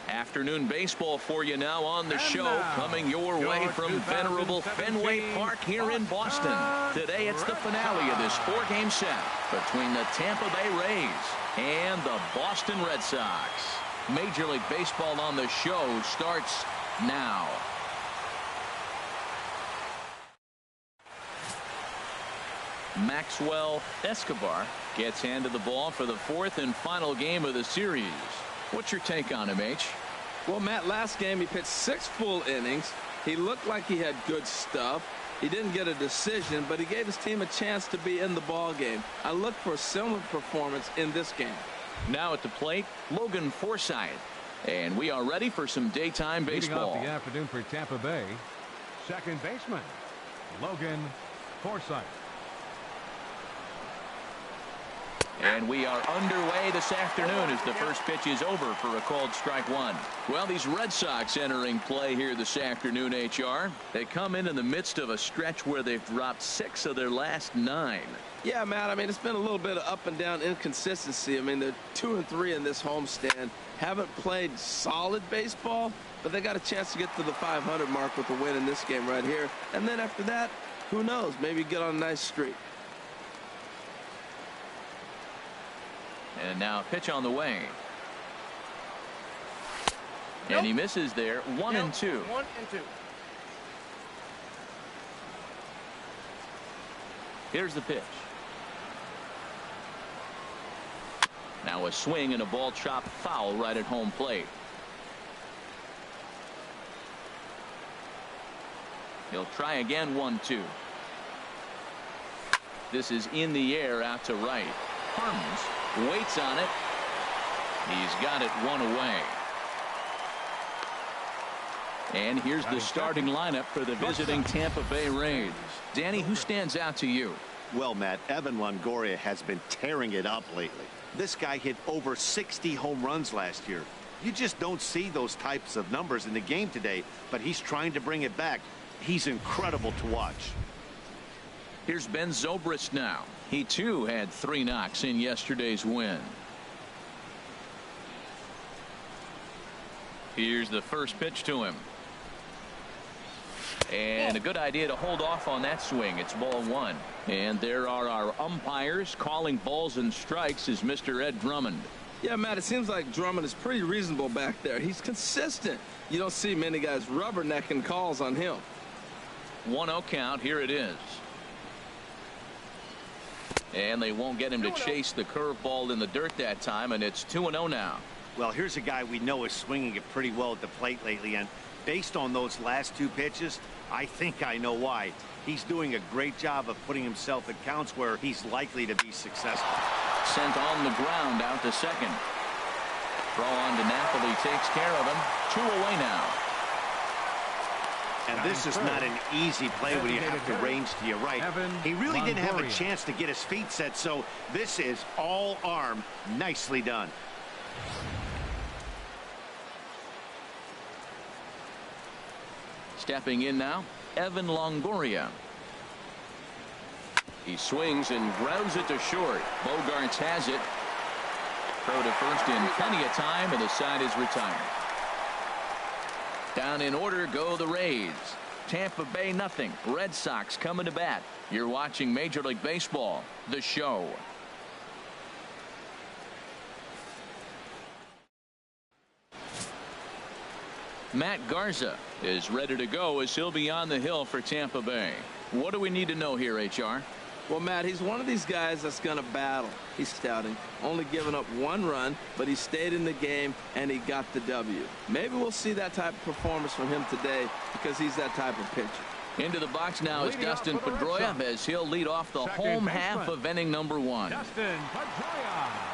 Afternoon baseball for you now on the show, coming your way from venerable Fenway Park here in Boston. Today it's the finale of this 4-game set between the Tampa Bay Rays and the Boston Red Sox. Major League Baseball on the show starts now. Maxwell Escobar gets handed the ball for the 4th and final game of the series. What's your take on him, H? Well, Matt, last game he pitched 6 full innings. He looked like he had good stuff. He didn't get a decision, but he gave his team a chance to be in the ball game. I look for a similar performance in this game. Now at the plate, Logan Forsythe. And we are ready for some daytime baseball. Leading off the afternoon for Tampa Bay, second baseman, Logan Forsythe. And we are underway this afternoon as the first pitch is over for a called strike one. Well, these Red Sox entering play here this afternoon, HR. They come in the midst of a stretch where they've dropped 6 of their last 9. Yeah, Matt, I mean, it's been a little bit of up and down inconsistency. I mean, they're 2-3 in this homestand. Haven't played solid baseball, but they got a chance to get to the 500 mark with a win in this game right here. And then after that, who knows? Maybe get on a nice streak. And now a pitch on the way. And he misses there. 1-2. 1-2. Here's the pitch. Now a swing and a ball chopped foul right at home plate. He'll try again. 1-2. This is in the air out to right. Harms waits on it. He's got it 1 away. And here's the starting lineup for the visiting Tampa Bay Rays. Danny, who stands out to you? Well, Matt, Evan Longoria has been tearing it up lately. This guy hit over 60 home runs last year. You just don't see those types of numbers in the game today, but he's trying to bring it back. He's incredible to watch. Here's Ben Zobrist now. He too had 3 knocks in yesterday's win. Here's the first pitch to him. And a good idea to hold off on that swing. It's ball one. And there are our umpires calling balls and strikes is Mr. Ed Drummond. Yeah, Matt, it seems like Drummond is pretty reasonable back there. He's consistent. You don't see many guys rubbernecking calls on him. 1-0 count. Here it is. And they won't get him to chase the curveball in the dirt that time, and it's 2-0 now. Well, here's a guy we know is swinging it pretty well at the plate lately, and based on those last two pitches, I think I know why. He's doing a great job of putting himself in counts where he's likely to be successful. Sent on the ground out to second. Throw on to Napoli takes care of him. 2 away now. And this is not an easy play when you have to range to your right. He really didn't have a chance to get his feet set, so this is all arm. Nicely done. Stepping in now, Evan Longoria. He swings and grounds it to short. Bogarts has it. Throw to first in plenty of time, and the side is retired. Down in order go the Rays. Tampa Bay nothing. Red Sox coming to bat. You're watching Major League Baseball, the show. Matt Garza is ready to go as he'll be on the hill for Tampa Bay. What do we need to know here, HR? Well, Matt, he's one of these guys that's going to battle. He's scouting, only giving up 1 run, but he stayed in the game and he got the W. Maybe we'll see that type of performance from him today because he's that type of pitcher. Into the box now is Dustin Pedroia as he'll lead off the home half of inning number 1. Dustin Pedroia.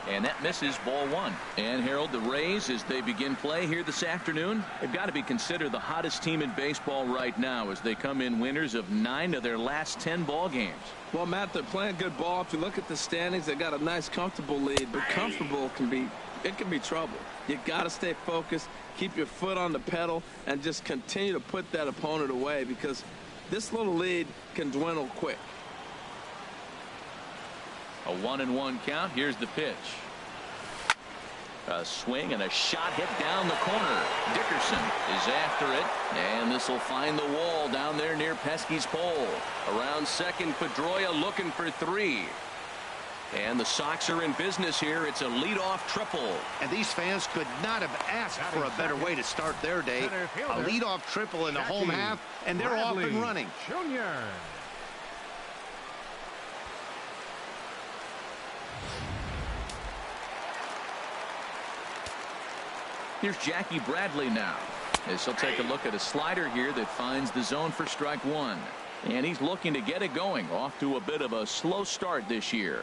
And that misses ball 1. And Harold, the Rays, as they begin play here this afternoon, they've got to be considered the hottest team in baseball right now as they come in winners of 9 of their last 10 ball games. Well, Matt, they're playing good ball. If you look at the standings, they got a nice comfortable lead, but comfortable can be trouble. You got to stay focused, keep your foot on the pedal, and just continue to put that opponent away because this little lead can dwindle quick. A 1-1 count. Here's the pitch. A swing and a shot hit down the corner. Dickerson is after it, and this will find the wall down there near Pesky's pole. Around second, Pedroia looking for 3. And the Sox are in business here. It's a leadoff triple. And these fans could not have asked for a better way to start their day. A leadoff triple in the home half, and they're off and running. Junior. Here's Jackie Bradley now as he'll take a look at a slider here that finds the zone for strike 1. And he's looking to get it going. Off to a bit of a slow start this year.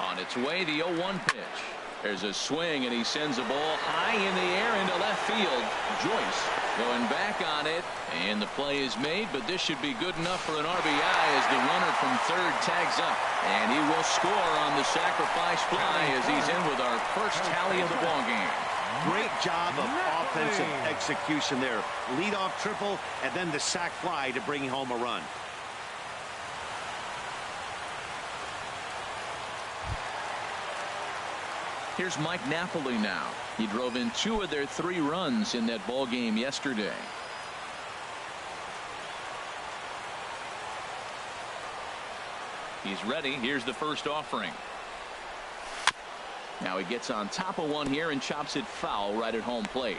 On its way, the 0-1 pitch. There's a swing, and he sends a ball high in the air into left field. Joyce going back on it, and the play is made, but this should be good enough for an RBI as the runner from third tags up. And he will score on the sacrifice fly as he's in with our first tally of the ballgame. Great job of offensive execution there. Leadoff triple, and then the sac fly to bring home a run. Here's Mike Napoli now. He drove in 2 of their 3 runs in that ball game yesterday. He's ready. Here's the first offering. Now he gets on top of one here and chops it foul right at home plate.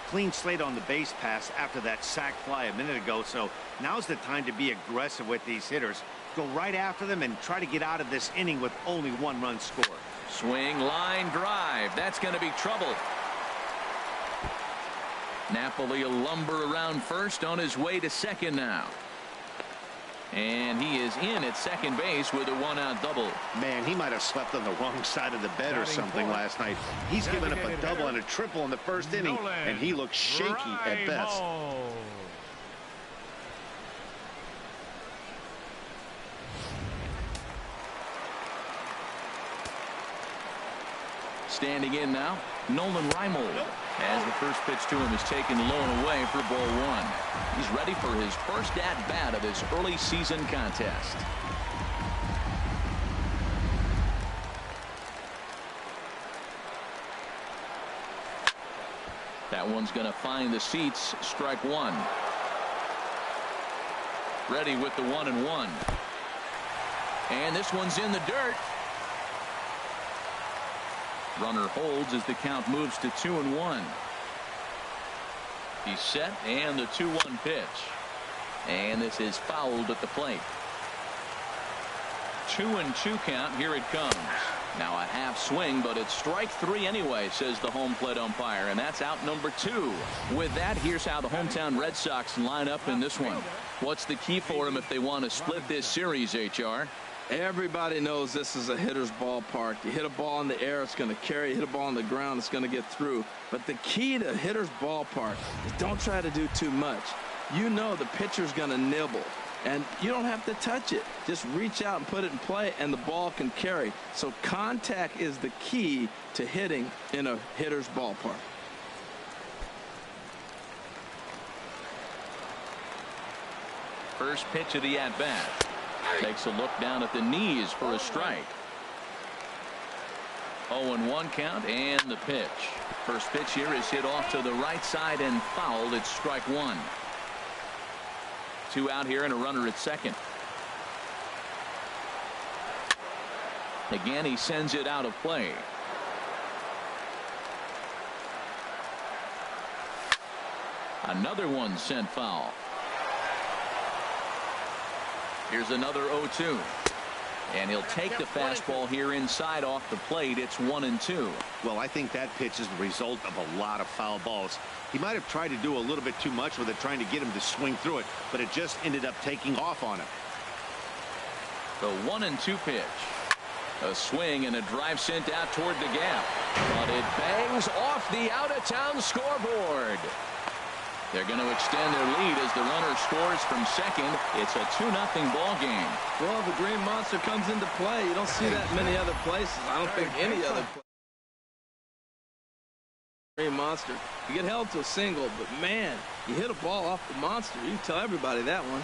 Clean slate on the base pass after that sac fly a minute ago, so now's the time to be aggressive with these hitters. Go right after them and try to get out of this inning with only 1 run scored. Swing, line drive. That's going to be trouble. Napoli will lumber around first on his way to second now. And he is in at second base with a 1-out double. Man, he might have slept on the wrong side of the bed or something last night. He's given up a double and a triple in the first inning, and he looks shaky at best. Standing in now, Nolan Reimold, as the first pitch to him is taken low and away for ball one. He's ready for his first at-bat of this early season contest. That one's going to find the seats. Strike one. Ready with the 1-1. And this one's in the dirt. Runner holds as the count moves to 2-1. He's set, and the 2-1 pitch. And this is fouled at the plate. 2-2 count. Here it comes. Now a half swing, but it's strike three anyway, says the home plate umpire, and that's out number 2. With that, here's how the hometown Red Sox line up in this one. What's the key for them if they want to split this series, HR? Everybody knows this is a hitter's ballpark. You hit a ball in the air, it's going to carry. You hit a ball on the ground, it's going to get through. But the key to hitter's ballpark is don't try to do too much. You know the pitcher's going to nibble, and you don't have to touch it. Just reach out and put it in play, and the ball can carry. So contact is the key to hitting in a hitter's ballpark. First pitch of the at-bat. Takes a look down at the knees for a strike. 0-1 count, and the pitch. First pitch here is hit off to the right side and fouled. It's strike one. 2 out here and a runner at second. Again, he sends it out of play. Another one sent foul. Here's another 0-2. And he'll take the fastball here inside off the plate. It's 1-2. Well, I think that pitch is the result of a lot of foul balls. He might have tried to do a little bit too much with it, trying to get him to swing through it, but it just ended up taking off on him. The 1-2 pitch. A swing and a drive sent out toward the gap. But it bangs off the out-of-town scoreboard. They're going to extend their lead as the runner scores from second. It's a 2-0 ball game. Well, the Green Monster comes into play. You don't see that many other places. I don't think any other place. Green Monster. You get held to a single, but man, you hit a ball off the monster. You can tell everybody that one.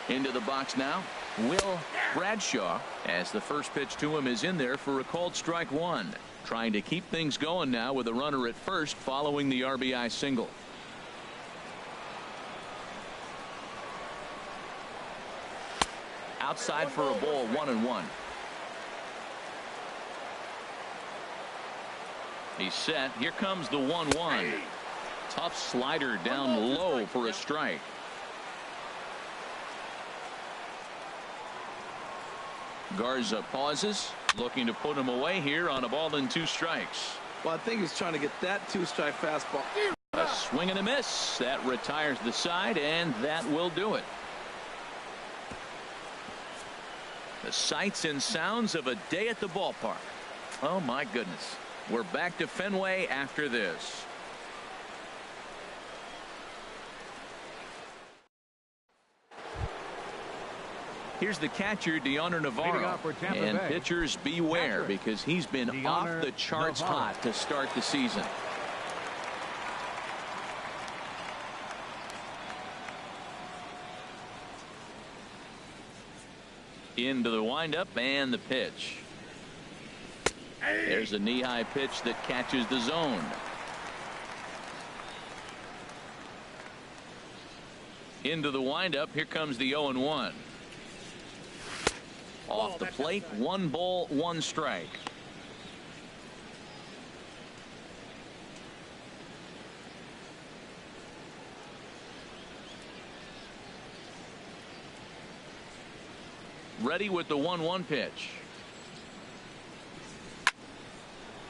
Into the box now, Will Bradshaw, as the first pitch to him is in there for a called strike one. Trying to keep things going now with a runner at first following the RBI single. Outside for a ball, 1-1. He's set. Here comes the 1-1. Tough slider down low for a strike. Garza pauses, looking to put him away here on a ball and 2 strikes. Well, I think he's trying to get that 2-strike fastball. A swing and a miss. That retires the side, and that will do it. The sights and sounds of a day at the ballpark. Oh, my goodness. We're back to Fenway after this. Here's the catcher, Deoner Navarro. And pitchers beware, because he's been off the charts hot to start the season. Into the windup and the pitch. There's a knee-high pitch that catches the zone. Into the windup. Here comes the 0-1. Off the plate, 1 ball, 1 strike. Ready with the 1-1 pitch.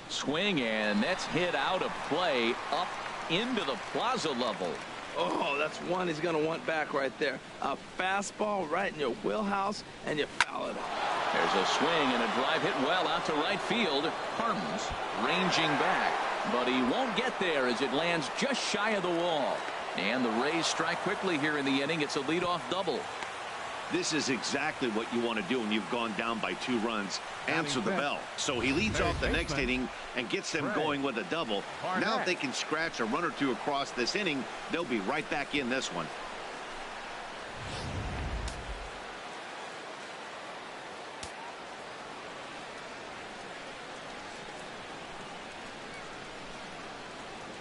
Swing, and that's hit out of play up into the plaza level. Oh, that's one he's going to want back right there. A fastball right in your wheelhouse, and you foul it off. There's a swing and a drive hit well out to right field. Harms ranging back, but he won't get there as it lands just shy of the wall. And the Rays strike quickly here in the inning. It's a leadoff double. This is exactly what you want to do when you've gone down by 2 runs. Answer the bell. So he leads off the next inning and gets them going with a double. Now if they can scratch a run or 2 across this inning, they'll be right back in this one.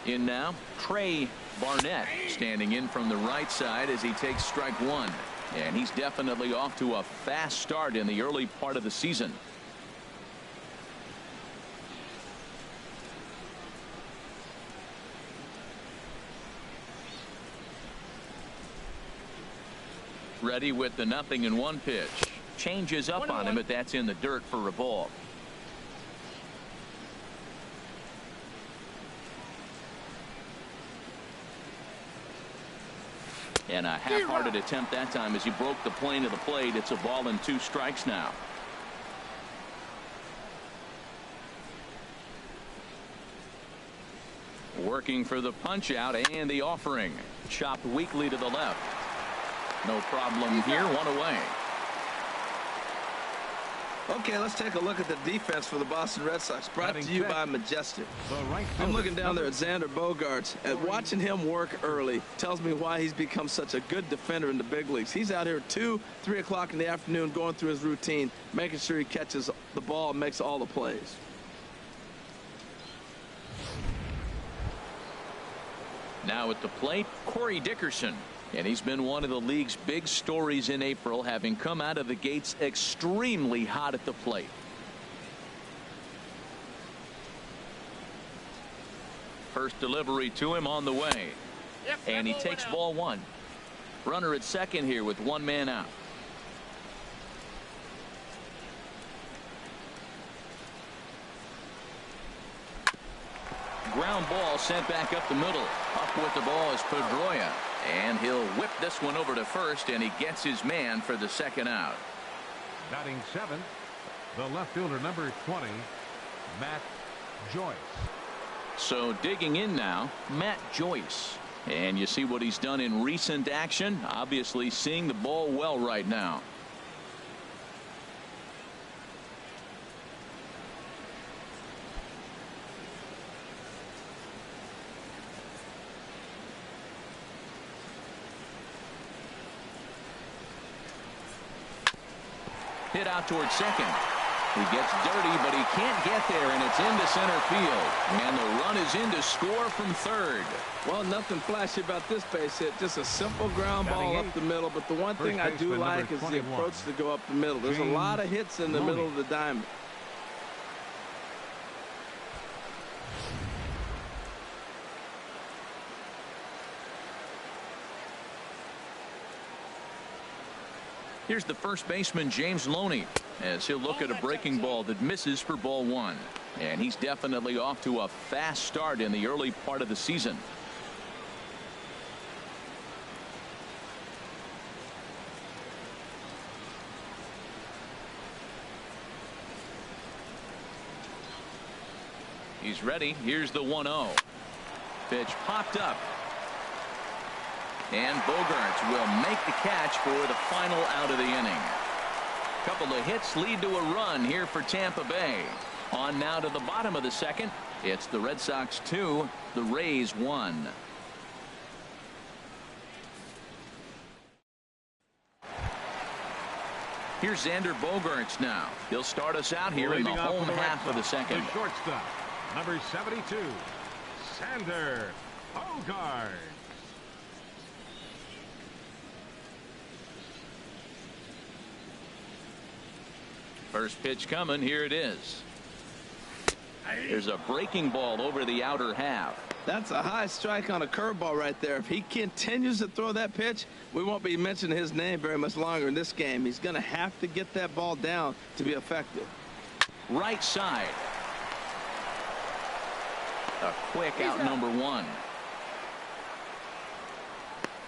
In now, Trey Barnett standing in from the right side as he takes strike 1. And he's definitely off to a fast start in the early part of the season. Ready with the 0-1 pitch. Changes up on him, but that's in the dirt for a ball. And a half-hearted attempt that time as he broke the plane of the plate. It's a ball and 2 strikes now. Working for the punch out and the offering. Chopped weakly to the left. No problem here. 1 away. Okay, let's take a look at the defense for the Boston Red Sox. Brought to you by Majestic. I'm looking down there at Xander Bogaerts. And watching him work early tells me why he's become such a good defender in the big leagues. He's out here 2, 3 o'clock in the afternoon going through his routine, making sure he catches the ball and makes all the plays. Now at the plate, Corey Dickerson. And he's been one of the league's big stories in April, having come out of the gates extremely hot at the plate. First delivery to him on the way. And he takes ball 1. Runner at second here with 1 man out. Ground ball sent back up the middle. Up with the ball is Pedroia. And he'll whip this one over to first, and he gets his man for the 2nd out. Batting 7th, the left fielder number 20, Matt Joyce. So digging in now, Matt Joyce. And you see what he's done in recent action. Obviously seeing the ball well right now. Hit out towards second. He gets dirty, but he can't get there, and it's into center field. And the run is in to score from third. Well, nothing flashy about this base hit. Just a simple ground ball up the middle. But the one thing I do like is the approach to go up the middle. There's a lot of hits in the middle of the diamond. Here's the first baseman, James Loney, as he'll look at a breaking ball that misses for ball 1. And he's definitely off to a fast start in the early part of the season. He's ready. Here's the 1-0. Pitch popped up. And Bogaerts will make the catch for the final out of the inning. Couple of hits lead to a run here for Tampa Bay. On now to the bottom of the 2nd. It's the Red Sox 2, the Rays 1. Here's Xander Bogaerts now. He'll start us out here in the home half of the 2nd. The shortstop, number 72, Xander Bogaerts. First pitch coming. Here it is. There's a breaking ball over the outer half. That's a high strike on a curveball right there. If he continues to throw that pitch, we won't be mentioning his name very much longer in this game. He's going to have to get that ball down to be effective. Right side. A quick out number 1.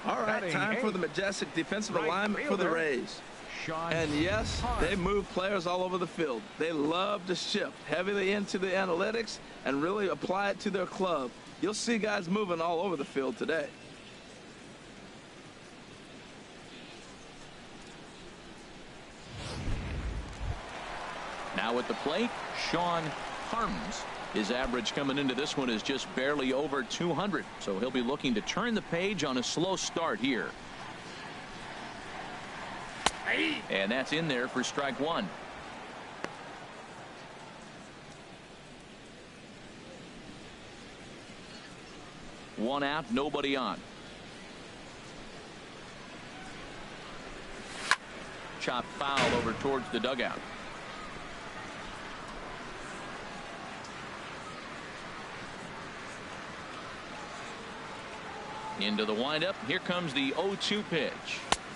All right, time for the majestic defensive alignment for the Rays. And yes, they move players all over the field. They love to shift heavily into the analytics and really apply it to their club. You'll see guys moving all over the field today. Now at the plate, Sean Harms. His average coming into this one is just barely over 200, so he'll be looking to turn the page on a slow start here. And that's in there for strike one. One out, nobody on. Chopped foul over towards the dugout. Into the windup. Here comes the 0-2 pitch.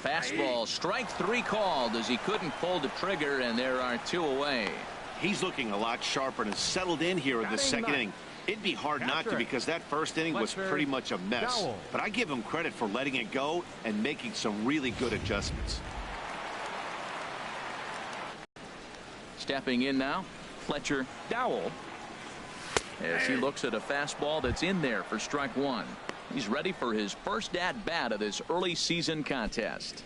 Fastball, strike three called as he couldn't pull the trigger, and there are two away. He's looking a lot sharper and has settled in here in the second inning. It'd be hard not to, because that first inning was pretty much a mess. But I give him credit for letting it go and making some really good adjustments. Stepping in now, Fletcher Dowell, as he looks at a fastball that's in there for strike one. He's ready for his first at-bat of this early season contest.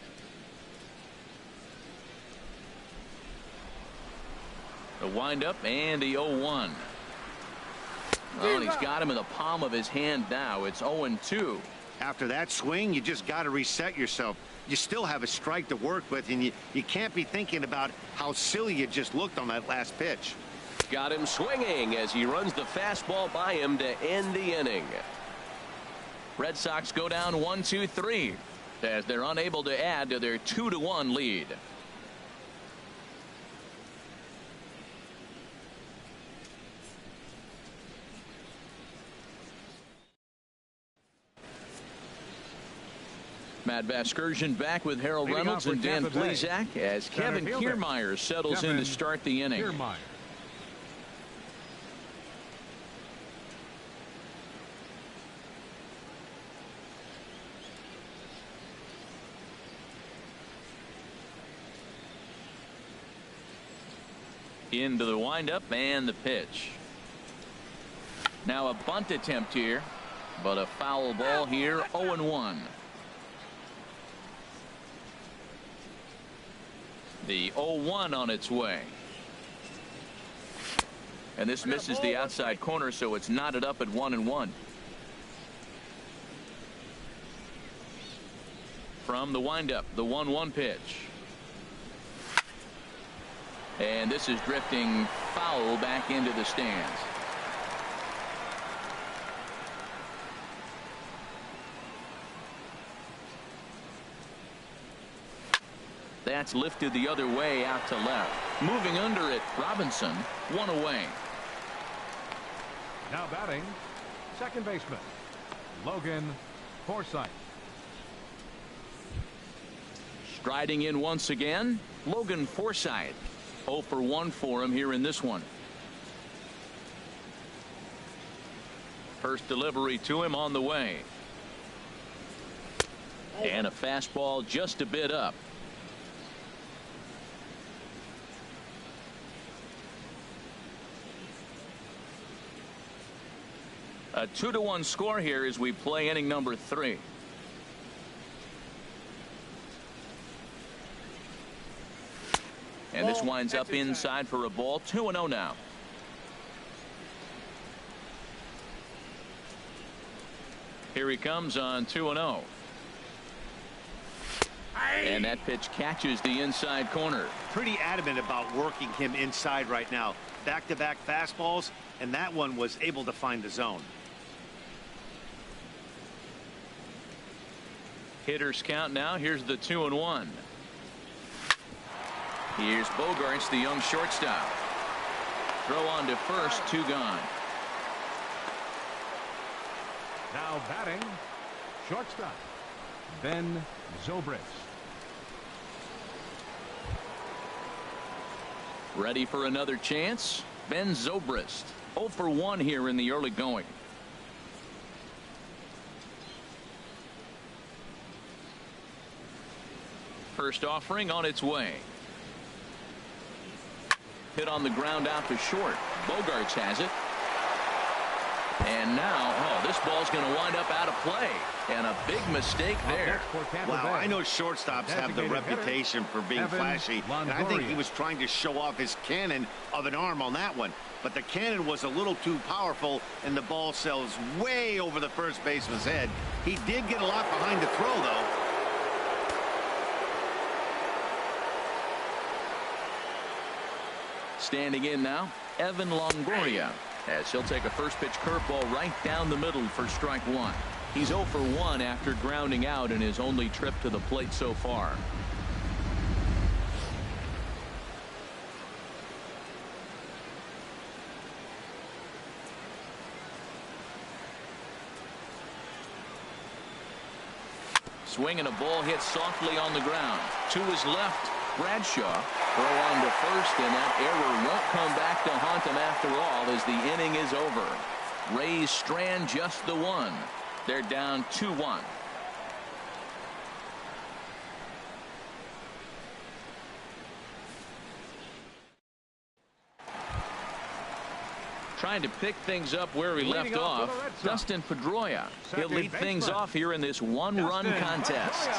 The windup and the 0-1. Oh, and he's got him in the palm of his hand now. It's 0-2. After that swing, you just got to reset yourself. You still have a strike to work with, and you can't be thinking about how silly you just looked on that last pitch. Got him swinging as he runs the fastball by him to end the inning. Red Sox go down 1-2-3 as they're unable to add to their 2-1 lead. Matt Vasgersian back with Harold Reynolds and Dan Plesac as Kevin Kiermaier settles in to start the inning. Into the windup and the pitch. Now a bunt attempt here, but a foul ball here. 0-1. The 0-1 on its way. And this misses the outside corner, so it's knotted up at 1-1. From the windup, the 1-1 pitch. And this is drifting foul back into the stands. That's lifted the other way out to left. Moving under it, Robinson, one away. Now batting, second baseman, Logan Forsythe. Striding in once again, Logan Forsythe. 0 for 1 for him here in this one. First delivery to him on the way. And a fastball just a bit up. A 2-1 score here as we play inning number 3. And this winds up inside for a ball. 2-0 now. Here he comes on 2-0. And that pitch catches the inside corner. Pretty adamant about working him inside right now. Back-to-back fastballs, and that one was able to find the zone. Hitters count now. Here's the 2-1. Here's Bogaerts, the young shortstop. Throw on to first, 2 gone. Now batting, shortstop, Ben Zobrist. Ready for another chance? Ben Zobrist. 0 for 1 here in the early going. First offering on its way. Hit on the ground out to short. Bogaerts has it. And now, this ball's going to wind up out of play. And a big mistake there. Wow, I know shortstops have the reputation for being flashy, and I think he was trying to show off his cannon of an arm on that one. But the cannon was a little too powerful, and the ball sails way over the first baseman's head. He did get a lot behind the throw, though. Standing in now, Evan Longoria, as he'll take a first pitch curveball right down the middle for strike one. He's 0 for 1 after grounding out in his only trip to the plate so far. Swing and a ball hit softly on the ground. To his left, Bradshaw. Throw on to first, and that error won't come back to haunt him after all as the inning is over. Rays strand just the one. They're down 2-1. Trying to pick things up where he left off, Dustin Pedroia. He'll lead things off here in this one-run contest.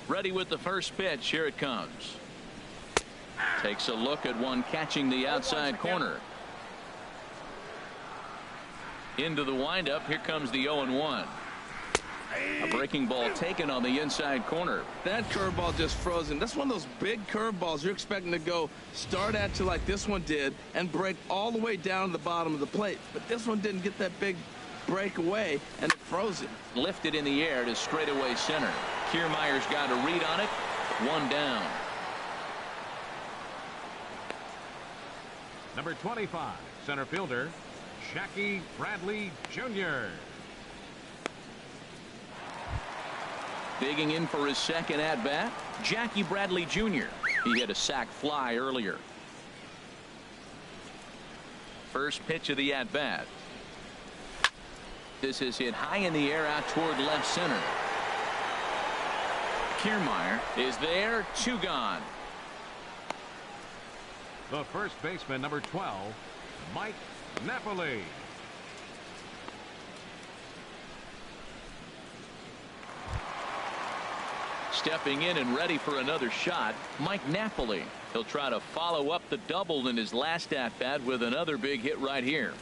Ready with the first pitch. Here it comes. Takes a look at one catching the outside corner. Into the windup. Here comes the 0-1. A breaking ball taken on the inside corner. That curveball just froze him. That's one of those big curveballs you're expecting to go start at you like this one did and break all the way down to the bottom of the plate. But this one didn't get that big break away, and it froze him. Lifted in the air to straightaway center. Kiermaier's got a read on it. One down. Number 25, center fielder, Jackie Bradley Jr. Digging in for his second at-bat, Jackie Bradley Jr. He hit a sac fly earlier. First pitch of the at-bat. This is hit high in the air out toward left center. Kiermaier is there. 2 gone. The first baseman, number 12, Mike Napoli. Stepping in and ready for another shot, Mike Napoli. He'll try to follow up the double in his last at-bat with another big hit right here.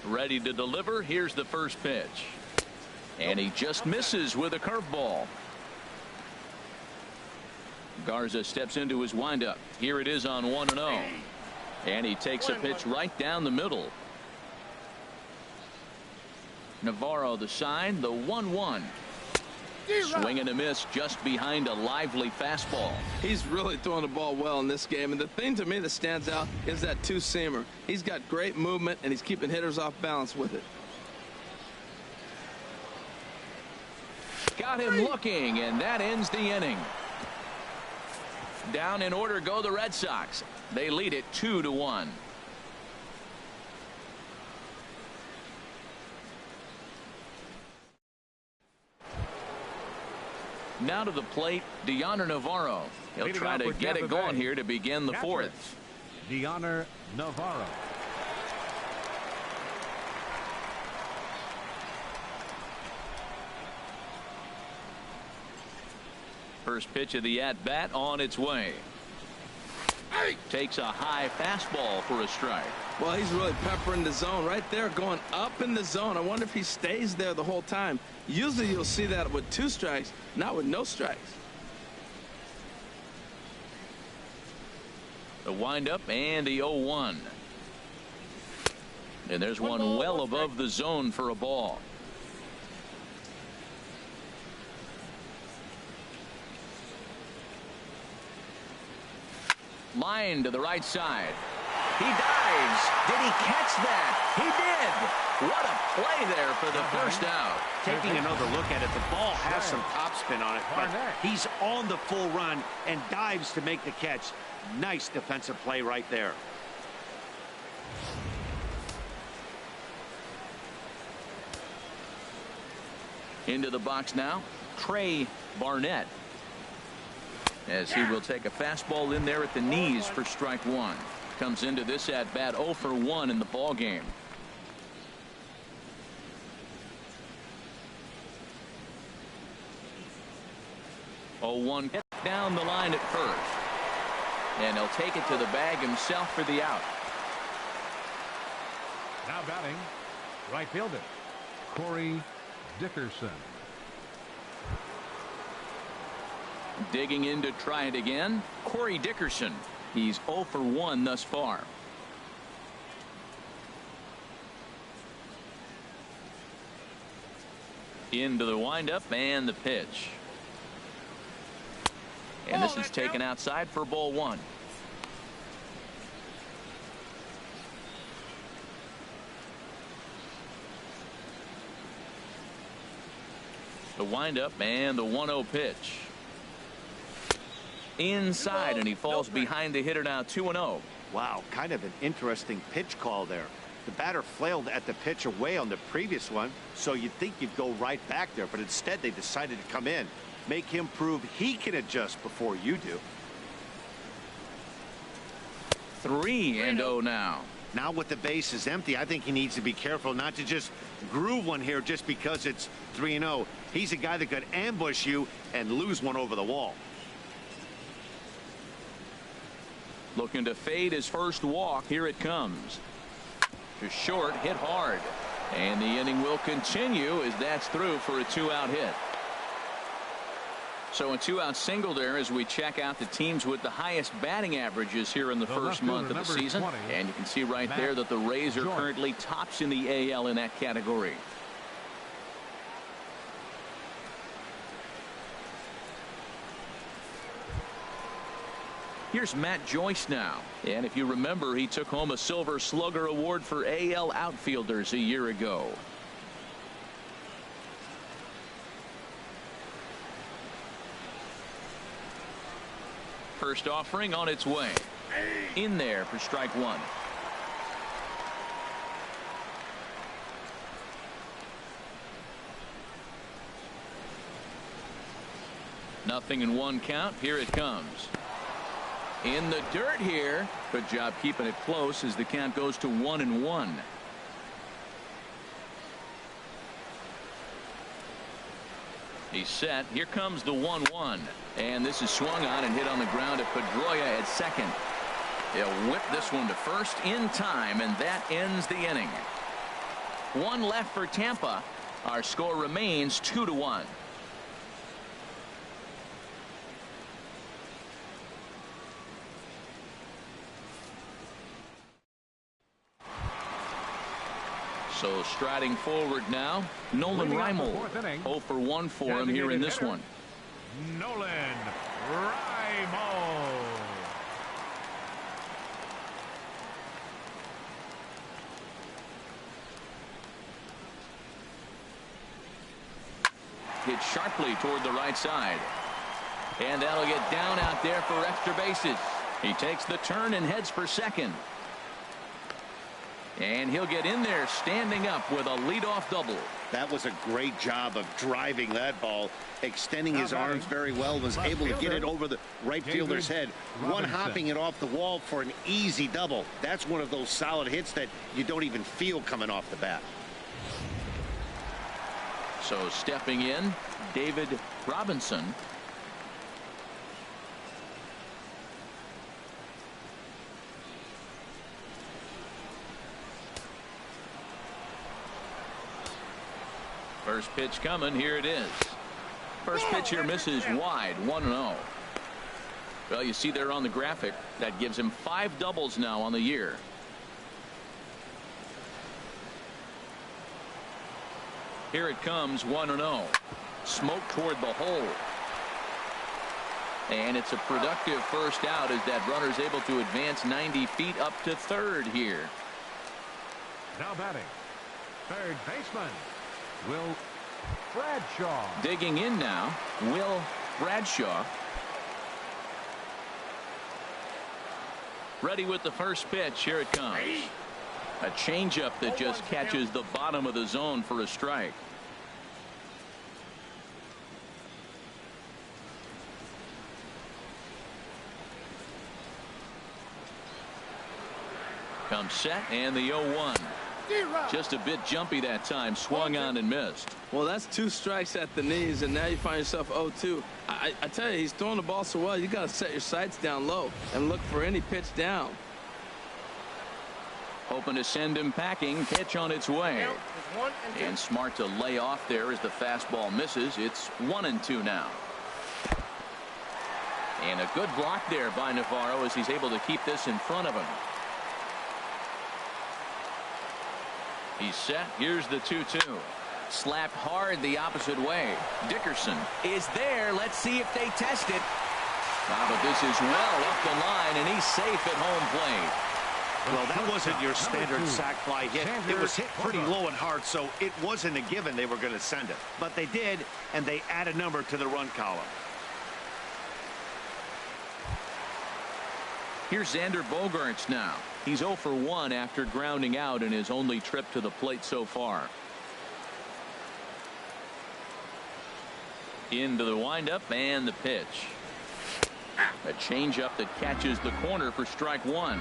Ready to deliver. Here's the first pitch. And he just misses with a curveball. Garza steps into his windup. Here it is on 1-0. And he takes a pitch right down the middle. Navarro the sign, the 1-1. Swing and a miss just behind a lively fastball. He's really throwing the ball well in this game, and the thing to me that stands out is that two-seamer. He's got great movement, and he's keeping hitters off balance with it. Got him looking, and that ends the inning. Down in order go the Red Sox. They lead it 2-1. Now to the plate, Deoner Navarro. He'll try to get it going here to begin the fourth. Deoner Navarro. First pitch of the at-bat on its way. Takes a high fastball for a strike. Well, he's really peppering the zone right there, going up in the zone. I wonder if he stays there the whole time. Usually you'll see that with 2 strikes, not with no strikes. The windup and the 0-1. And there's one well above the zone for a ball. Line to the right side. He dives. Did he catch that? He did. What a play there for the first out. Taking another look at it, the ball has some topspin on it, but he's on the full run and dives to make the catch. Nice defensive play right there. Into the box now, Trey Barnett, as he will take a fastball in there at the knees for strike one. Comes into this at bat 0 for 1 in the ball game. Oh, 1 hit down the line at first, and he'll take it to the bag himself for the out. Now batting, right fielder, Corey Dickerson. Digging in to try it again, Corey Dickerson. He's 0 for 1 thus far. Into the windup and the pitch. And this is taken outside for ball 1. The windup and the 1-0 pitch. Inside, and he falls behind the hitter now 2-0. Wow, kind of an interesting pitch call there. The batter flailed at the pitch away on the previous one, so you'd think you'd go right back there, but instead they decided to come in, make him prove he can adjust before you do. 3-0 now. Now with the bases empty, I think he needs to be careful not to just groove one here just because it's 3-0. He's a guy that could ambush you and lose one over the wall. Looking to fade his first walk. Here it comes. To short, hit hard. And the inning will continue as that's through for a 2-out hit. So a 2-out single there as we check out the teams with the highest batting averages here in the first month of the season. And you can see right there that the Rays are currently tops in the AL in that category. Here's Matt Joyce now. And if you remember, he took home a Silver Slugger Award for AL outfielders a year ago. First offering on its way. In there for strike one. Nothing in one count. Here it comes. In the dirt here. Good job keeping it close as the count goes to 1-1. He's set. Here comes the 1-1. And this is swung on and hit on the ground at Pedroia at second. He'll whip this one to first in time, and that ends the inning. One left for Tampa. Our score remains 2-1. So striding forward now, Nolan Reimold. 0 for 1 for him here in this one. Nolan Reimold. Hit sharply toward the right side. And that'll get down out there for extra bases. He takes the turn and heads for second. And he'll get in there standing up with a leadoff double. That was a great job of driving that ball, extending his arms very well, was able to get it over the right fielder's head, one hopping it off the wall for an easy double. That's one of those solid hits that you don't even feel coming off the bat. So stepping in, David Robinson. First pitch coming. Here it is. First pitch here misses wide. 1-0. Well, you see there on the graphic that gives him 5 doubles now on the year. Here it comes. 1-0. Smoke toward the hole. And it's a productive first out as that runner's able to advance 90 feet up to third here. Now batting, Third baseman, Will Bradshaw. Digging in now, Will Bradshaw. Ready with the first pitch. Here it comes. A changeup that just catches the bottom of the zone for a strike. Comes set, and the 0-1. Just a bit jumpy that time. Swung on and missed. Well, that's 2 strikes at the knees, and now you find yourself 0-2. I tell you, he's throwing the ball so well, you got to set your sights down low and look for any pitch down. Hoping to send him packing. Pitch on its way. And smart to lay off there as the fastball misses. It's 1-2 now. And a good block there by Navarro as he's able to keep this in front of him. He's set. Here's the 2-2. Slapped hard the opposite way. Dickerson is there. Let's see if they test it. But this is well up the line, and he's safe at home plate. Well, that wasn't your standard sac fly hit. It was hit pretty low and hard, so it wasn't a given they were going to send it. But they did, and they add a number to the run column. Here's Xander Bogaerts now. He's 0 for 1 after grounding out in his only trip to the plate so far. Into the windup and the pitch. A changeup that catches the corner for strike 1.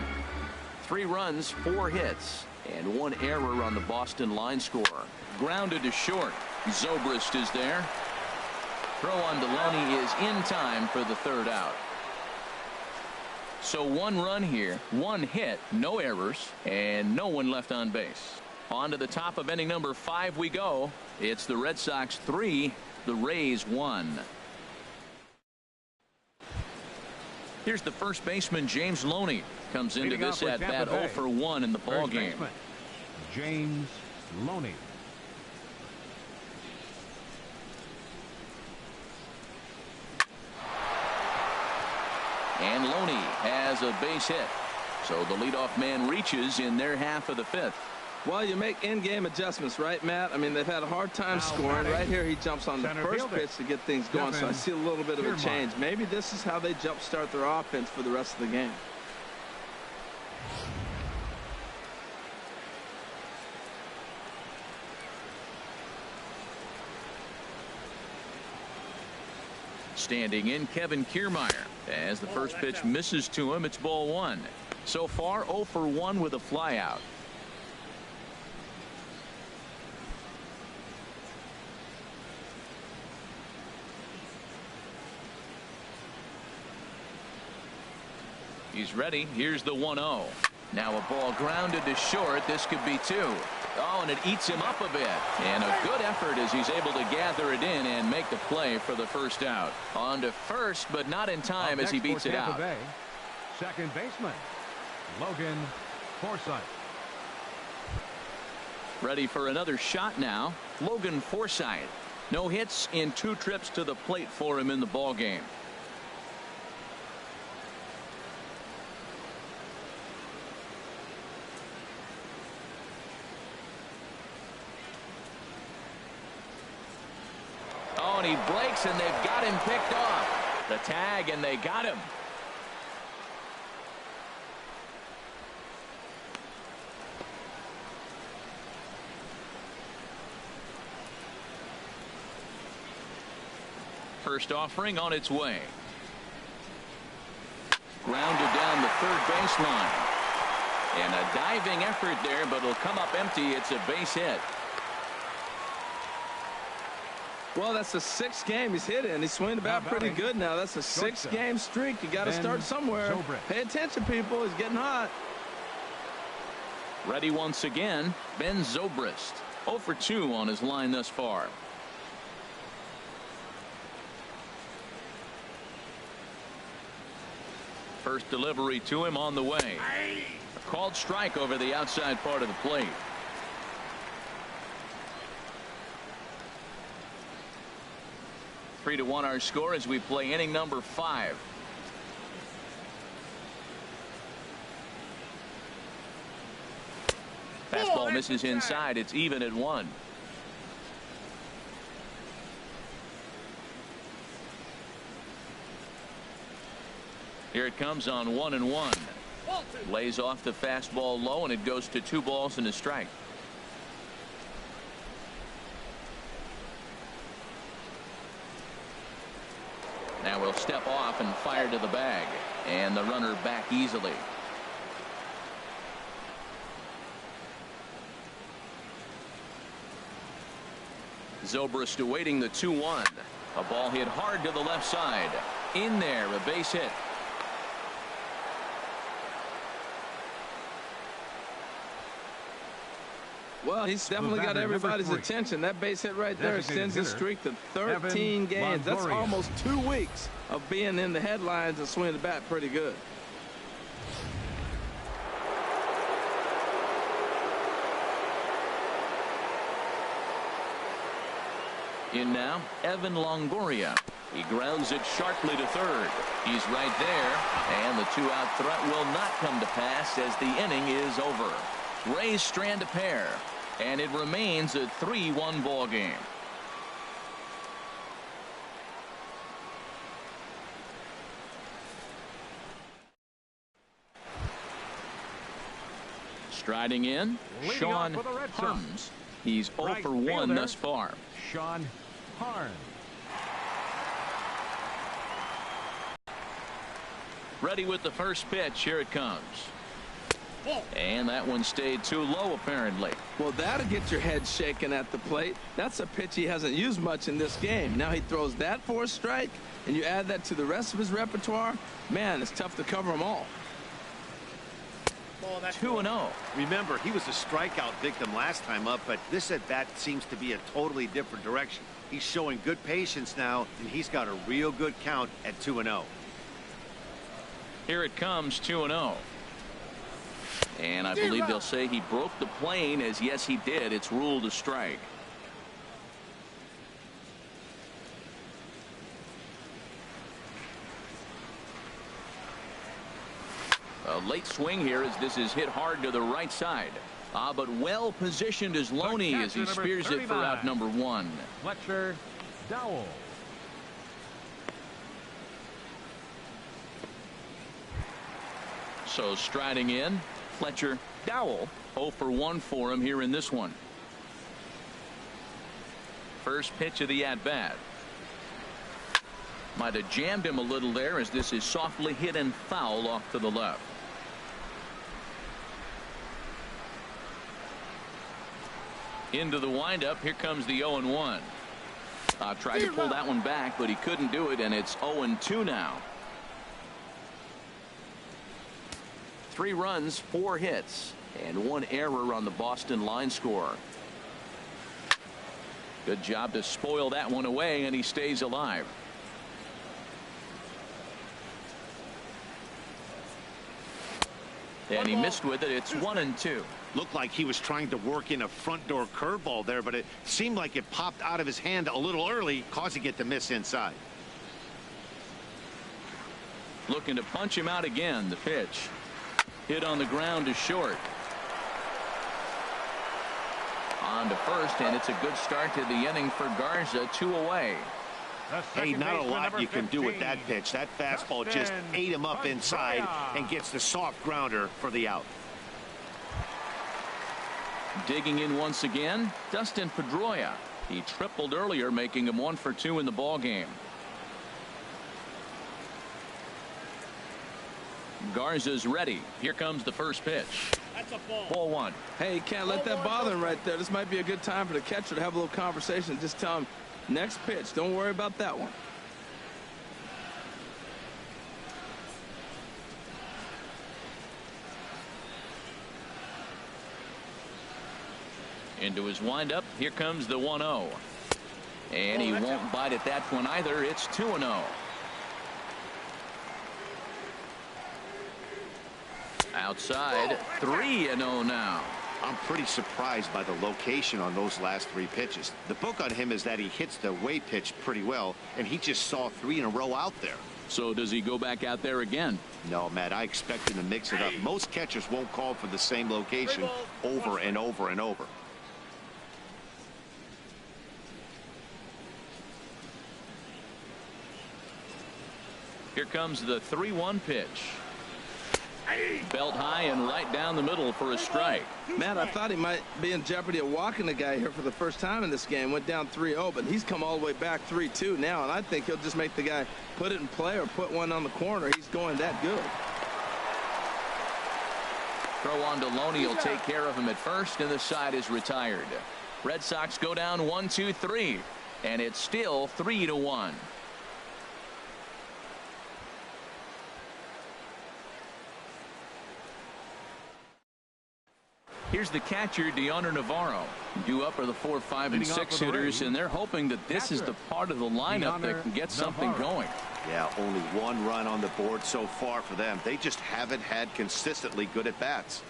3 runs, 4 hits, and 1 error on the Boston line score. Grounded to short. Zobrist is there. Throw on Deloney is in time for the 3rd out. So 1 run here, 1 hit, no errors, and no one left on base. On to the top of inning number 5 we go. It's the Red Sox 3, the Rays 1. Here's the first baseman, James Loney. Comes into this at bat 0 for 1 in the ball game. James Loney. And Loney has a base hit. So the leadoff man reaches in their half of the 5th. Well, you make in-game adjustments, right, Matt? I mean, they've had a hard time scoring. Right here, he jumps on the first pitch to get things going, so I see a little bit of a change. Maybe this is how they jumpstart their offense for the rest of the game. Standing in, Kevin Kiermaier. As the first pitch misses to him, it's ball 1. So far, 0 for 1 with a flyout. He's ready. Here's the 1-0. Now a ball grounded to short. This could be 2. Oh, and it eats him up a bit. And a good effort as he's able to gather it in and make the play for the first out. On to first, but not in time as he beats it out. Second baseman, Logan Forsythe. Ready for another shot now. Logan Forsythe. No hits in 2 trips to the plate for him in the ball game. And he breaks, and they've got him picked off. The tag, and they got him. First offering on its way. Grounded down the 3rd baseline. And a diving effort there, but it'll come up empty. It's a base hit. Well, that's the 6th game he's hit in. He's swinging the bat pretty good now. That's a 6-game streak. You got to start somewhere. Pay attention, people. He's getting hot. Ready once again, Ben Zobrist. 0 for 2 on his line thus far. First delivery to him on the way. A called strike over the outside part of the plate. Three to 1 our score as we play inning number 5. Fastball ball misses inside. It's even at 1. Here it comes on 1-1. Lays off the fastball low, and it goes to 2 balls and a strike. Now we'll step off and fire to the bag, and the runner back easily. Zobrist awaiting the 2-1. A ball hit hard to the left side. In there, a base hit. Well, he's definitely got everybody's attention. That base hit right there extends his streak to 13 games. That's almost 2 weeks of being in the headlines and swinging the bat pretty good. In now, Evan Longoria. He grounds it sharply to third. He's right there, and the 2-out threat will not come to pass as the inning is over. Rays strand a pair, and it remains a 3-1 ball game. Striding in, Sean Harms. He's 0 for 1 thus far. Sean Harms. Ready with the first pitch. Here it comes. And that one stayed too low, apparently. Well, that'll get your head shaken at the plate. That's a pitch he hasn't used much in this game. Now he throws that for a strike, and you add that to the rest of his repertoire. Man, it's tough to cover them all. 2-0. Remember, he was a strikeout victim last time up, but this at bat seems to be a totally different direction. He's showing good patience now, and he's got a real good count at 2-0. Here it comes, 2-0. And I believe they'll say he broke the plane, as yes, he did. It's ruled a strike. A late swing here as this is hit hard to the right side. But well positioned is Loney as he spears it for out number 1. Fletcher Dowell. So striding in, Fletcher Dowell. 0 for 1 for him here in this one. First pitch of the at-bat. Might have jammed him a little there as this is softly hit and foul off to the left. Into the windup. Here comes the 0-1. Tried to pull that one back, but he couldn't do it, and it's 0-2 now. 3 runs, 4 hits, and 1 error on the Boston line score. Good job to spoil that one away, and he stays alive. And he missed with it. It's 1-2. Looked like he was trying to work in a front door curveball there, but it seemed like it popped out of his hand a little early, causing it to miss inside. Looking to punch him out again. The pitch hit on the ground to short. On to first, and it's a good start to the inning for Garza. 2 away. Hey, not a lot you can do with that pitch. That fastball just ate him up inside and gets the soft grounder for the out. Digging in once again, Dustin Pedroia. He tripled earlier, making him 1 for 2 in the ball game. Garza's ready. Here comes the first pitch. That's a ball. Ball 1. Hey, you can't let that bother him right there. This might be a good time for the catcher to have a little conversation. Just tell him, next pitch. Don't worry about that one. Into his windup. Here comes the 1-0. And he won't bite at that one either. It's 2-0. Outside, 3-0 now. I'm pretty surprised by the location on those last 3 pitches. The book on him is that he hits the way pitch pretty well, and he just saw 3 in a row out there. So does he go back out there again? No, Matt, I expect him to mix it up. Most catchers won't call for the same location over and over and over. Here comes the 3-1 pitch. Belt high and right down the middle for a strike. Matt, I thought he might be in jeopardy of walking the guy here for the first time in this game. Went down 3-0, but he's come all the way back 3-2 now, and I think he'll just make the guy put it in play or put one on the corner. He's going that good. Throw on to Loney will take care of him at first, and the side is retired. Red Sox go down 1-2-3, and it's still 3-1. Here's the catcher, Deoner Navarro. Due up are the 4, 5, and 6 hitters, and they're hoping that this is the part of the lineup that can get something going. Yeah, only 1 run on the board so far for them. They just haven't had consistently good at-bats.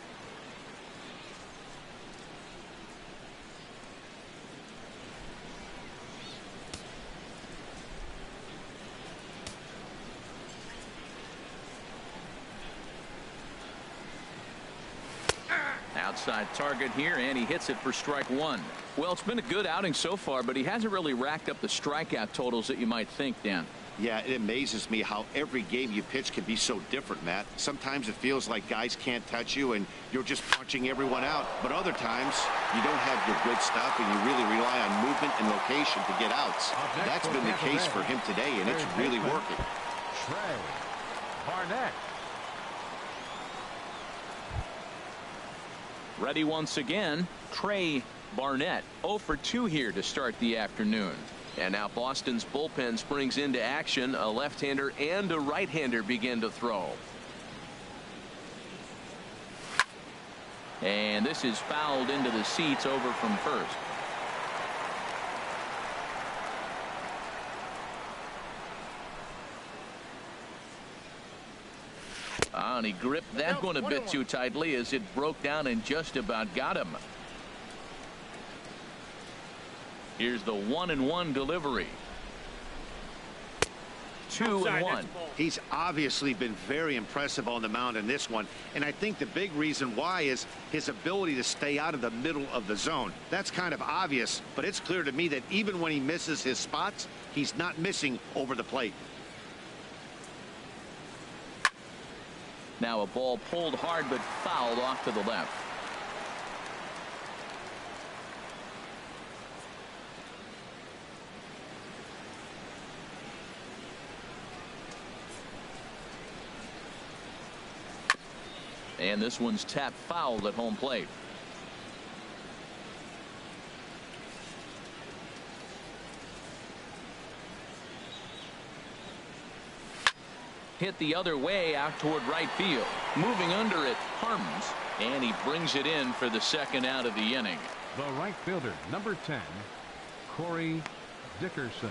Outside target here, and he hits it for strike 1. Well, it's been a good outing so far, but he hasn't really racked up the strikeout totals that you might think, Dan. Yeah, it amazes me how every game you pitch can be so different, Matt. Sometimes it feels like guys can't touch you and you're just punching everyone out. But other times you don't have your good stuff and you really rely on movement and location to get outs. That's been the case for him today, and it's really working. Trey Barnett. Ready once again, Trey Barnett. 0 for 2 here to start the afternoon. And now Boston's bullpen springs into action. A left-hander and a right-hander begin to throw. And this is fouled into the seats over from first. And he gripped that one a bit too tightly as it broke down and just about got him. Here's the 1-1 delivery. 2-1. He's obviously been very impressive on the mound in this one, and I think the big reason why is his ability to stay out of the middle of the zone. That's kind of obvious, but it's clear to me that even when he misses his spots, he's not missing over the plate. Now a ball pulled hard but fouled off to the left. And this one's tapped foul at home plate. Hit the other way out toward right field. Moving under it, Harms, and he brings it in for the second out of the inning. The right fielder, number 10, Corey Dickerson.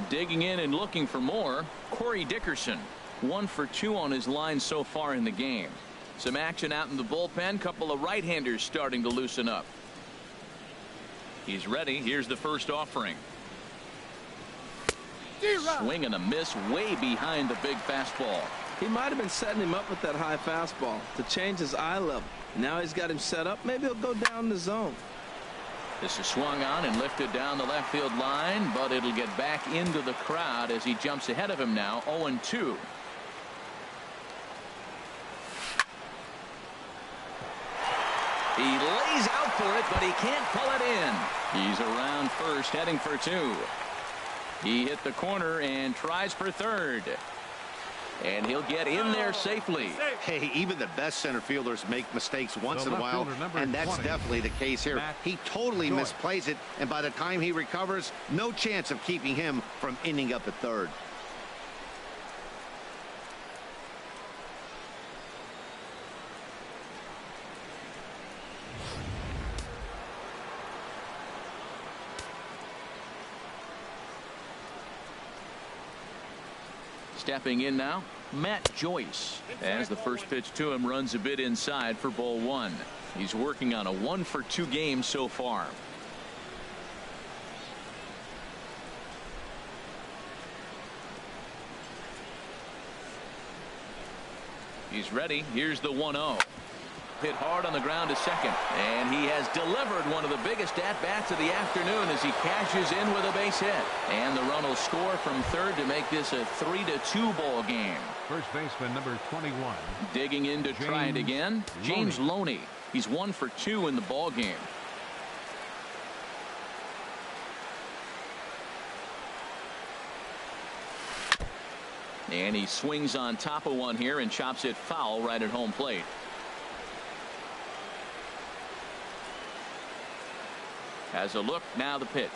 Digging in and looking for more, Corey Dickerson. 1 for 2 on his line so far in the game. Some action out in the bullpen. Couple of right-handers starting to loosen up. He's ready. Here's the first offering. Swing and a miss way behind the big fastball. He might have been setting him up with that high fastball to change his eye level. Now he's got him set up. Maybe he'll go down the zone. This is swung on and lifted down the left field line, but it'll get back into the crowd as he jumps ahead of him now. 0-2. He lays out for it, but he can't pull it in. He's around first, heading for 2. He hit the corner and tries for third. And he'll get in there safely. Hey, even the best center fielders make mistakes once in a while, and that's definitely the case here. He totally misplays it, and by the time he recovers, no chance of keeping him from ending up at third. Stepping in now, Matt Joyce, as the first pitch to him runs a bit inside for ball 1. He's working on a 1 for 2 game so far. He's ready. Here's the 1-0. Hit hard on the ground to second. And he has delivered one of the biggest at-bats of the afternoon as he cashes in with a base hit. And the run will score from third to make this a 3-2 ball game. First baseman number 21. Digging in to try it again. James Loney. He's 1 for 2 in the ball game. And he swings on top of one here and chops it foul right at home plate. Has a look. Now the pitch.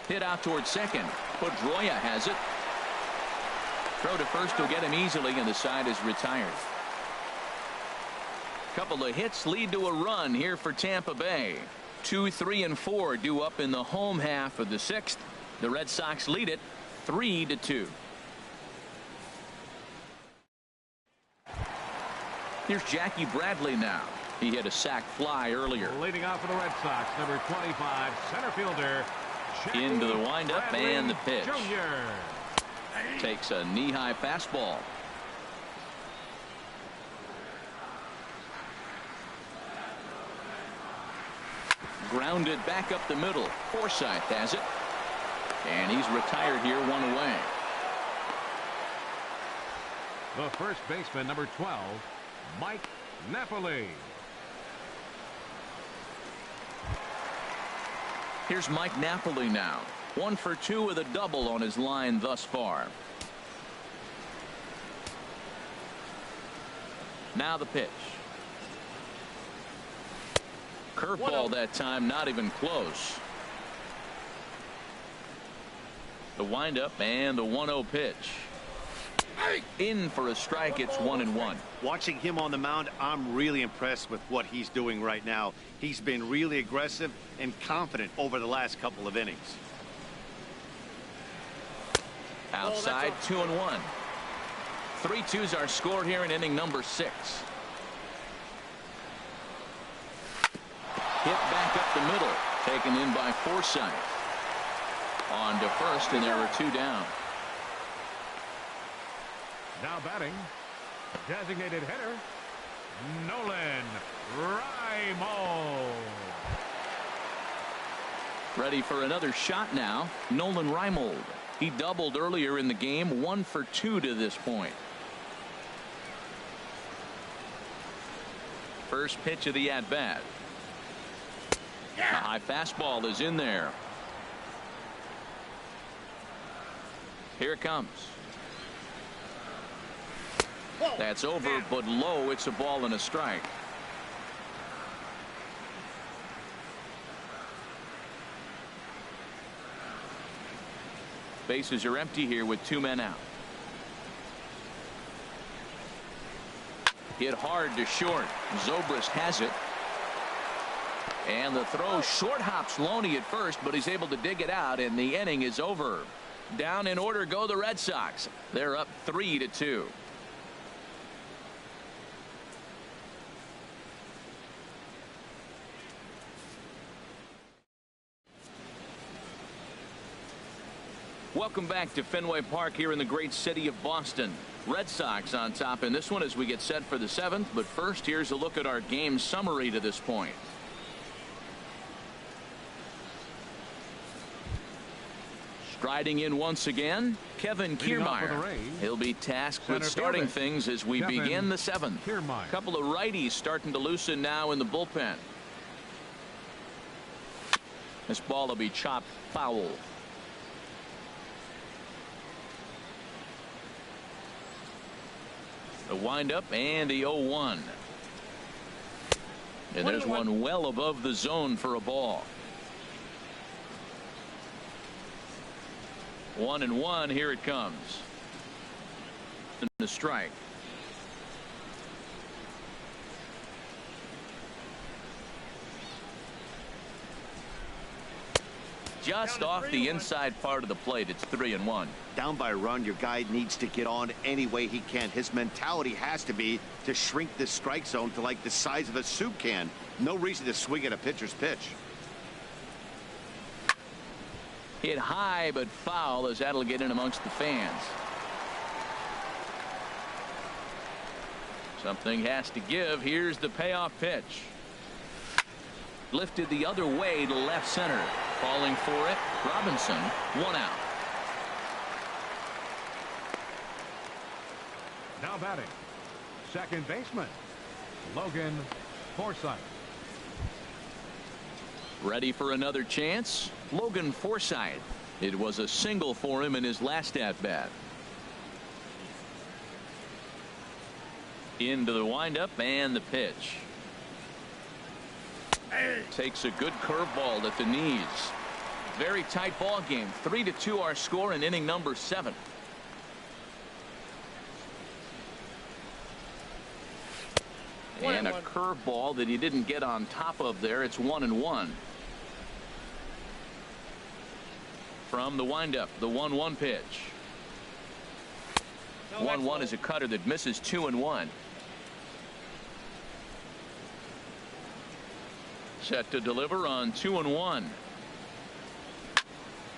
Hit out towards second. Pedroia has it. Throw to first will get him easily, and the side is retired. Couple of hits lead to a run here for Tampa Bay. 2, 3, and 4 due up in the home half of the 6th. The Red Sox lead it 3-2. Here's Jackie Bradley now. He hit a sac fly earlier. Leading off for the Red Sox, number 25, center fielder. Jackie Into the windup Bradley and the pitch. Jr. Takes a knee-high fastball. Grounded back up the middle. Forsythe has it. And he's retired here, 1 away. The first baseman, number 12, Mike Napoli. Here's Mike Napoli now. 1 for 2 with a double on his line thus far. Now the pitch. Curveball that time, not even close. The windup and the 1-0 pitch. In for a strike. It's 1-1. Watching him on the mound, I'm really impressed with what he's doing right now. He's been really aggressive and confident over the last couple of innings. Outside, 2-1. 3-2's our score here in inning number 6. Hit back up the middle. Taken in by Forsythe. On to first, and there are 2 down. Now batting, designated hitter, Nolan Raimold. Ready for another shot now. Nolan Raimold. He doubled earlier in the game. 1 for 2 to this point. First pitch of the at-bat. A high fastball is in there. Here it comes. That's over, but low. It's a ball and a strike. Bases are empty here with 2 men out. Hit hard to short. Zobrist has it. And the throw short hops Loney at first, but he's able to dig it out, and the inning is over. Down in order go the Red Sox. They're up 3-2. Welcome back to Fenway Park here in the great city of Boston. Red Sox on top in this one as we get set for the 7th. But first, here's a look at our game summary to this point. Striding in once again, Kevin Kiermaier. He'll be tasked with starting things as we begin the 7th. A couple of righties starting to loosen now in the bullpen. This ball will be chopped foul. The windup and the 0-1. And there's one well above the zone for a ball. 1-1. Here it comes. And the strike. Just off the inside part of the plate. It's 3-1. Down by a run, your guy needs to get on any way he can. His mentality has to be to shrink this strike zone to like the size of a soup can. No reason to swing at a pitcher's pitch. Hit high but foul as that'll get in amongst the fans. Something has to give. Here's the payoff pitch. Lifted the other way to left center. Falling for it, Robinson. 1 out. Now batting, second baseman, Logan Forsythe. Ready for another chance? Logan Forsythe. It was a single for him in his last at-bat. Into the windup and the pitch. Takes a good curveball at the knees. Very tight ball game. 3-2 our score in inning number 7. And a curveball that he didn't get on top of there. It's 1-1. From the windup, the 1-1 pitch. 1-1 is a cutter that misses 2-1. Set to deliver on 2-1.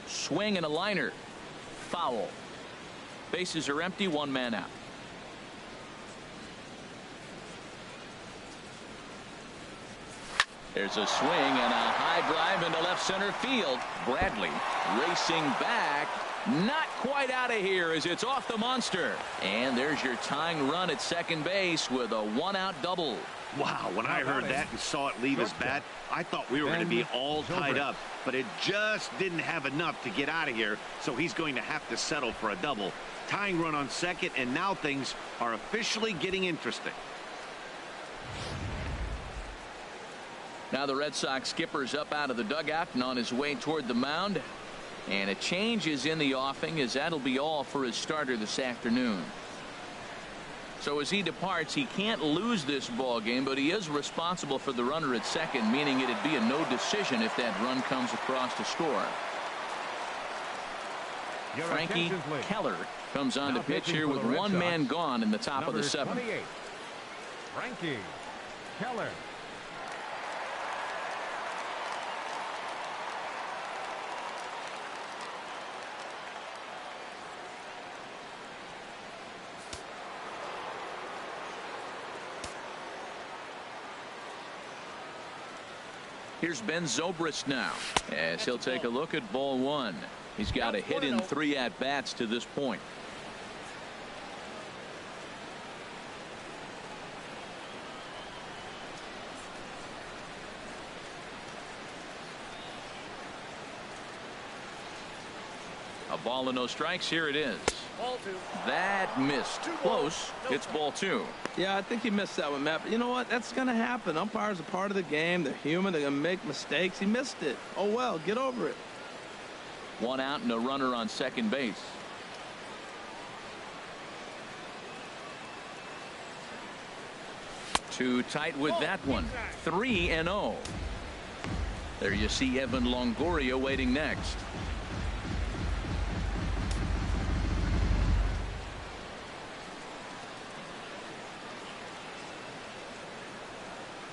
Swing and a liner. Foul. Bases are empty. 1 man out. There's a swing and a high drive into left center field. Bradley racing back. Not quite out of here as it's off the monster. And there's your tying run at second base with a 1-out double. Wow, when I heard that and saw it leave his bat, I thought we were going to be all tied up, but it just didn't have enough to get out of here, so he's going to have to settle for a double. Tying run on second, and now things are officially getting interesting. Now the Red Sox skipper's up out of the dugout and on his way toward the mound. And a change is in the offing, as that'll be all for his starter this afternoon. So as he departs, he can't lose this ball game, but he is responsible for the runner at second, meaning it'd be a no decision if that run comes across to score. Frankie Keller comes on to pitch here with 1 man gone in the top of the 7th. 28, Frankie Keller. Here's Ben Zobrist now as he'll take a look at ball 1. He's got a hit in 3 at-bats to this point. A ball and no strikes. Here it is. Ball 2. That missed. Close. It's ball 2. Yeah, I think he missed that one, Matt. But you know what? That's going to happen. Umpires are part of the game. They're human. They're going to make mistakes. He missed it. Oh, well, get over it. 1 out and a runner on second base. Too tight with that one. 3-0. There you see Evan Longoria waiting next.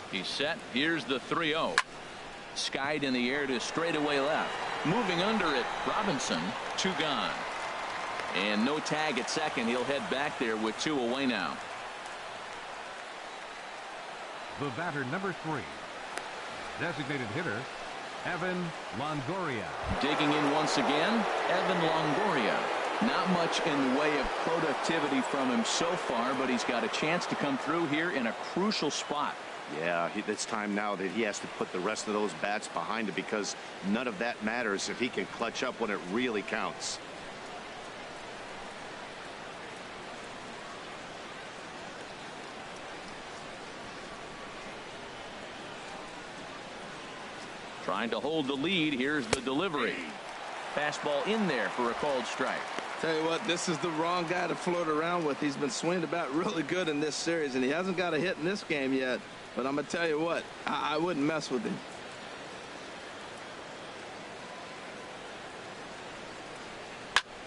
He's set. Here's the 3-0. Skied in the air to straightaway left. Moving under it, Robinson. 2 gone. And no tag at second. He'll head back there with 2 away now. The batter, number 3. Designated hitter, Evan Longoria. Digging in once again, Evan Longoria. Not much in the way of productivity from him so far, but he's got a chance to come through here in a crucial spot. Yeah, it's time now that he has to put the rest of those bats behind it, because none of that matters if he can clutch up when it really counts. Trying to hold the lead. Here's the delivery. Fastball in there for a called strike. Tell you what, this is the wrong guy to float around with. He's been swinging the bat really good in this series, and he hasn't got a hit in this game yet. But I'm going to tell you what, I wouldn't mess with him.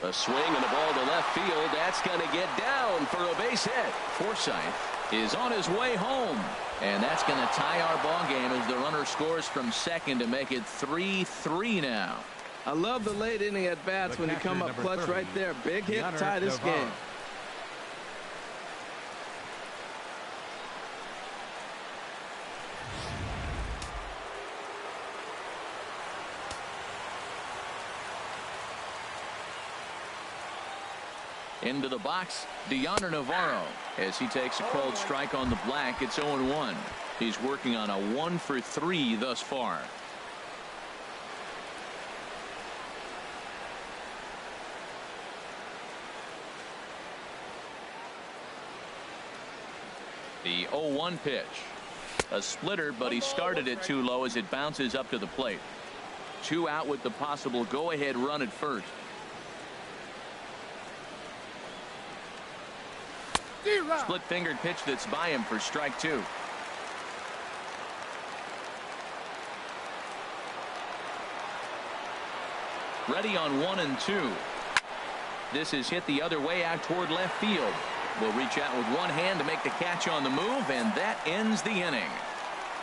A swing and a ball to left field. That's going to get down for a base hit. Forsythe is on his way home. And that's going to tie our ball game as the runner scores from second to make it 3-3 now. I love the late inning at bats when you come up clutch right there. Big hit, tie this game. Into the box, Deontay Navarro. As he takes a cold strike on the black, it's 0-1. He's working on a 1-for-3 thus far. The 0-1 pitch. A splitter, but he started it too low as it bounces up to the plate. 2 out with the possible go-ahead run at first. Split-fingered pitch that's by him for strike 2. Ready on 1-2. This is hit the other way out toward left field. Will reach out with one hand to make the catch on the move, and that ends the inning.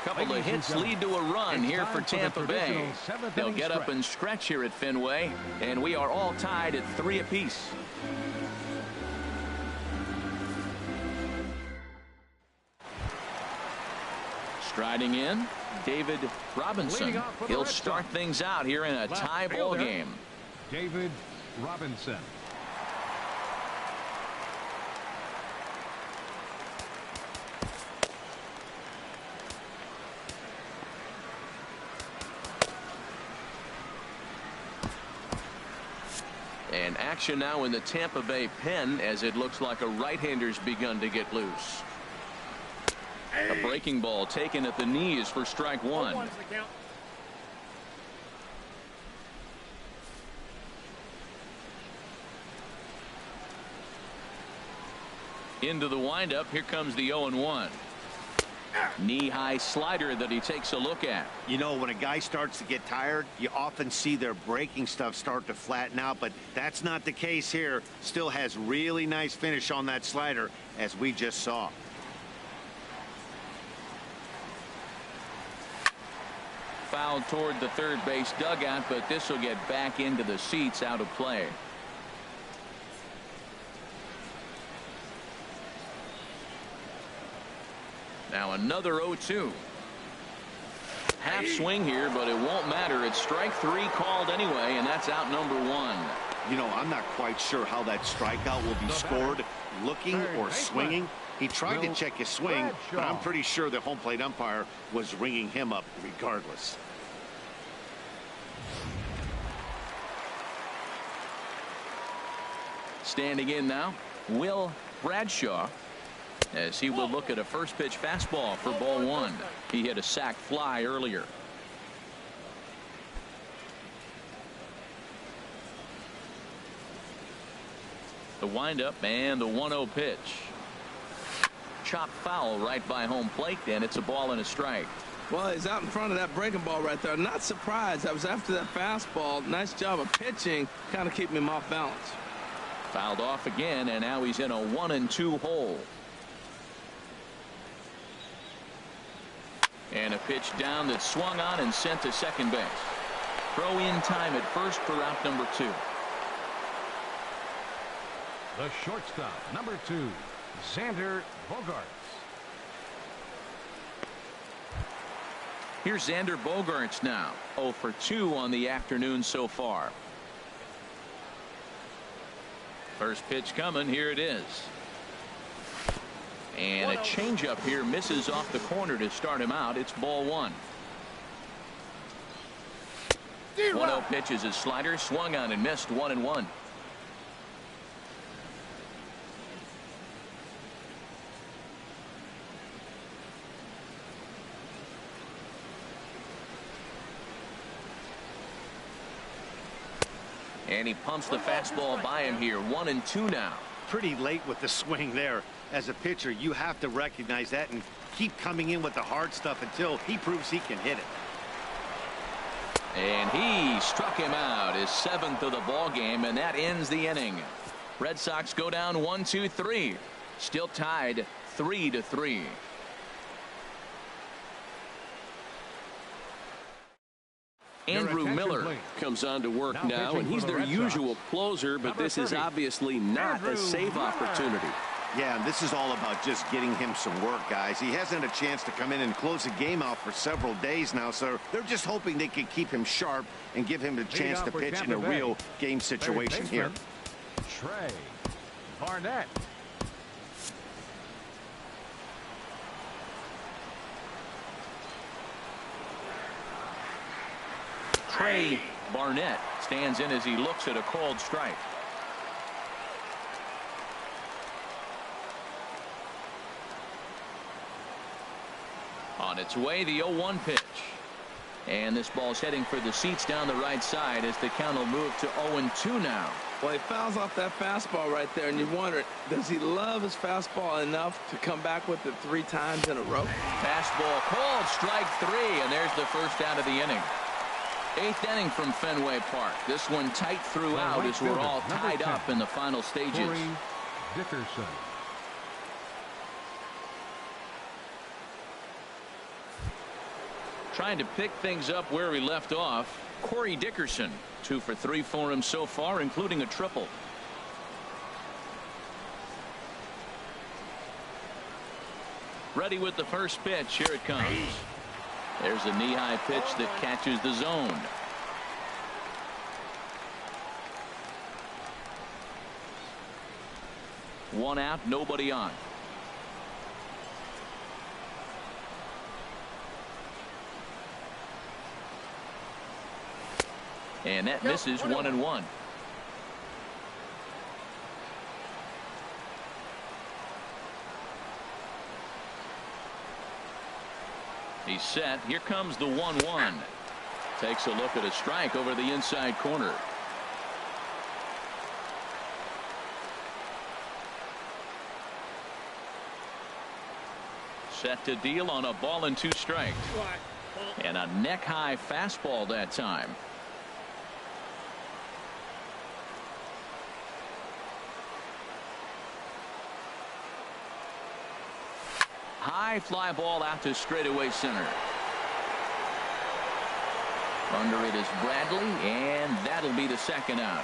Couple of hits lead to a run here for Tampa Bay. They'll get up and stretch here at Fenway, and we are all tied at 3 apiece. Striding in, David Robinson. He'll start things out here in a tie ball game. David Robinson. And action now in the Tampa Bay pen as it looks like a right-hander's begun to get loose. A breaking ball taken at the knees for strike 1. Into the windup. Here comes the 0-1. Knee-high slider that he takes a look at. You know, when a guy starts to get tired, you often see their breaking stuff start to flatten out, but that's not the case here. Still has really nice finish on that slider, as we just saw. Fouled toward the third base dugout, but this will get back into the seats, out of play. Now another 0-2. Half swing here, but it won't matter. It's strike 3 called anyway, and that's out number 1. You know, I'm not quite sure how that strikeout will be scored, looking or swinging. He tried to check his swing, but I'm pretty sure the home plate umpire was ringing him up regardless. Standing in now, Will Bradshaw, as he will look at a first pitch fastball for ball 1. He hit a sac fly earlier. The windup and the 1-0 pitch. Chop foul right by home plate, and it's a ball and a strike. Well, he's out in front of that breaking ball right there. Not surprised. I was after that fastball. Nice job of pitching, kind of keeping him off balance. Fouled off again, and now he's in a 1-2 hole. And a pitch down that swung on and sent to second base. Throw in time at first for out number 2. The shortstop, number 2, Xander Bogaerts. Here's Xander Bogaerts now. 0 for 2 on the afternoon so far. First pitch coming. Here it is. And a changeup here misses off the corner to start him out. It's ball 1. 1-0 pitch is a slider, swung on and missed. 1-1. And he pumps the fastball by him here. 1-2 now. Pretty late with the swing there. As a pitcher, you have to recognize that and keep coming in with the hard stuff until he proves he can hit it. And he struck him out, his 7th of the ball game, and that ends the inning. Red Sox go down 1-2-3. Still tied 3-3. Andrew Miller comes on to work now, and he's their usual closer, but this is obviously not a save opportunity. Yeah, and this is all about just getting him some work, guys. He hasn't had a chance to come in and close the game out for several days now, so they're just hoping they can keep him sharp and give him a chance to pitch in a real game situation here. Trey. Barnett. Trey Barnett stands in as he looks at a called strike. On its way, the 0-1 pitch. And this ball's heading for the seats down the right side as the count will move to 0-2 now. Well, he fouls off that fastball right there, and you wonder, does he love his fastball enough to come back with it 3 times in a row? Fastball called, strike 3, and there's the first out of the inning. 8th inning from Fenway Park. This one tight throughout as we're all tied up in the final stages. Corey Dickerson. Trying to pick things up where we left off. Corey Dickerson, 2 for 3 for him so far, including a triple. Ready with the first pitch. Here it comes. There's a knee-high pitch that catches the zone. One out, nobody on. And that misses 1-1. He's set. Here comes the 1-1. Takes a look at a strike over the inside corner. Set to deal on a ball and 2 strikes. And a neck-high fastball that time. High fly ball out to straightaway center. Under it is Bradley, and that'll be the second out.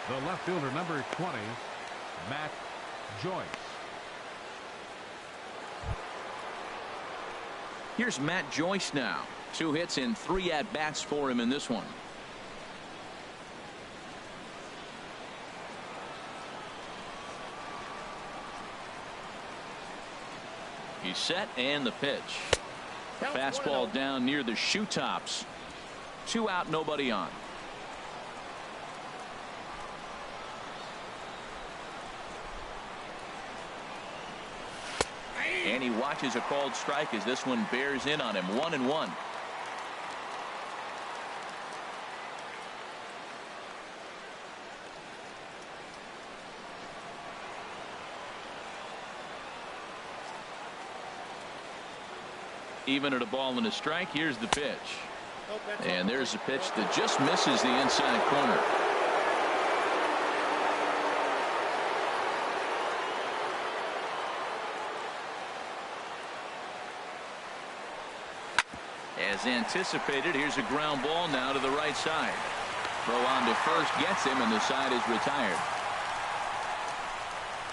The left fielder, number 20, Matt Joyce. Here's Matt Joyce now. 2 hits and 3 at-bats for him in this one. He's set, and the pitch. Fastball down near the shoe tops. 2 out, nobody on. And he watches a called strike as this one bears in on him. 1-1. Even at a ball and a strike. Here's the pitch. And there's a pitch that just misses the inside corner. As anticipated, here's a ground ball now to the right side. Throw on to first gets him, and the side is retired.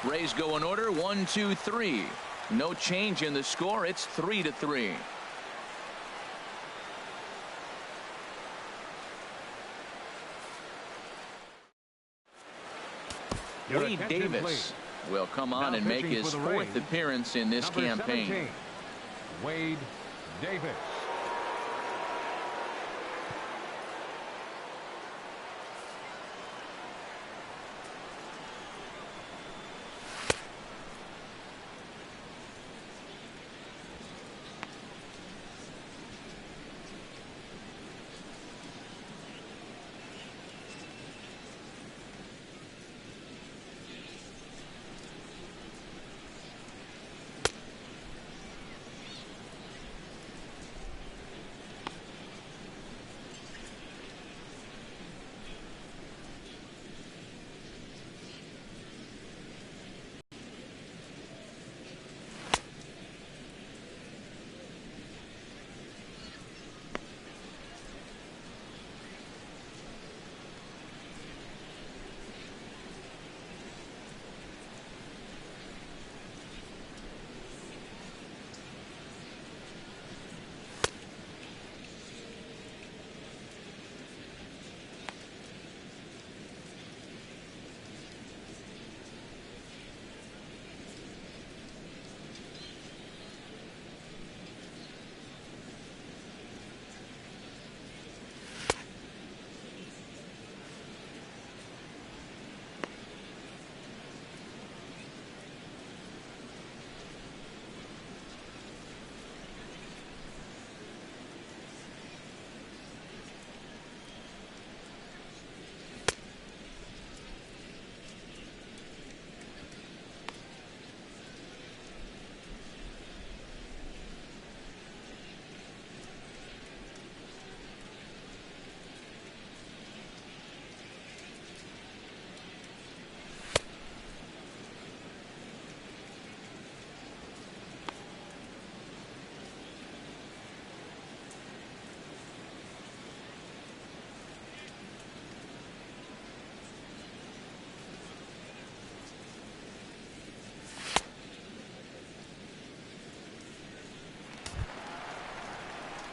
Rays go in order. 1, 2, 3. No change in the score. It's 3-3. Wade Davis will come on and make his 4th appearance in this campaign. 17, Wade Davis.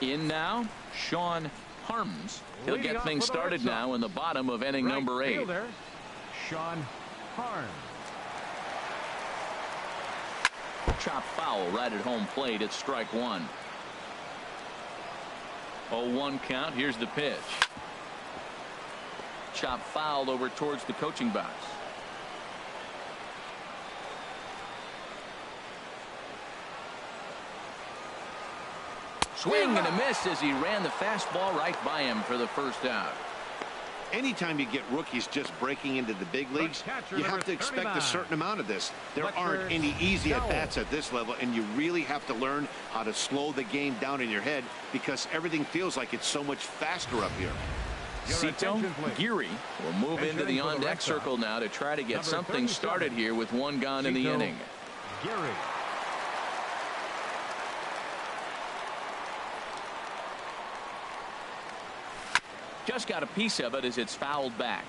In now, Sean Harms. He'll Leading get off things for the started Red Sox, now in the bottom of inning right number 8. fielder, Sean Harms. Chop foul right at home plate. It's strike one. 0-1 count. Here's the pitch. Chop fouled over towards the coaching box. Swing and a miss as he ran the fastball right by him for the first out. Anytime you get rookies just breaking into the big leagues, you have to expect a certain amount of this. There aren't any easy at-bats at this level, and you really have to learn how to slow the game down in your head because everything feels like it's so much faster up here. Cito Geary will move into the on-deck circle now to try to get something started here with one gone in the inning. Geary. Just got a piece of it as it's fouled back.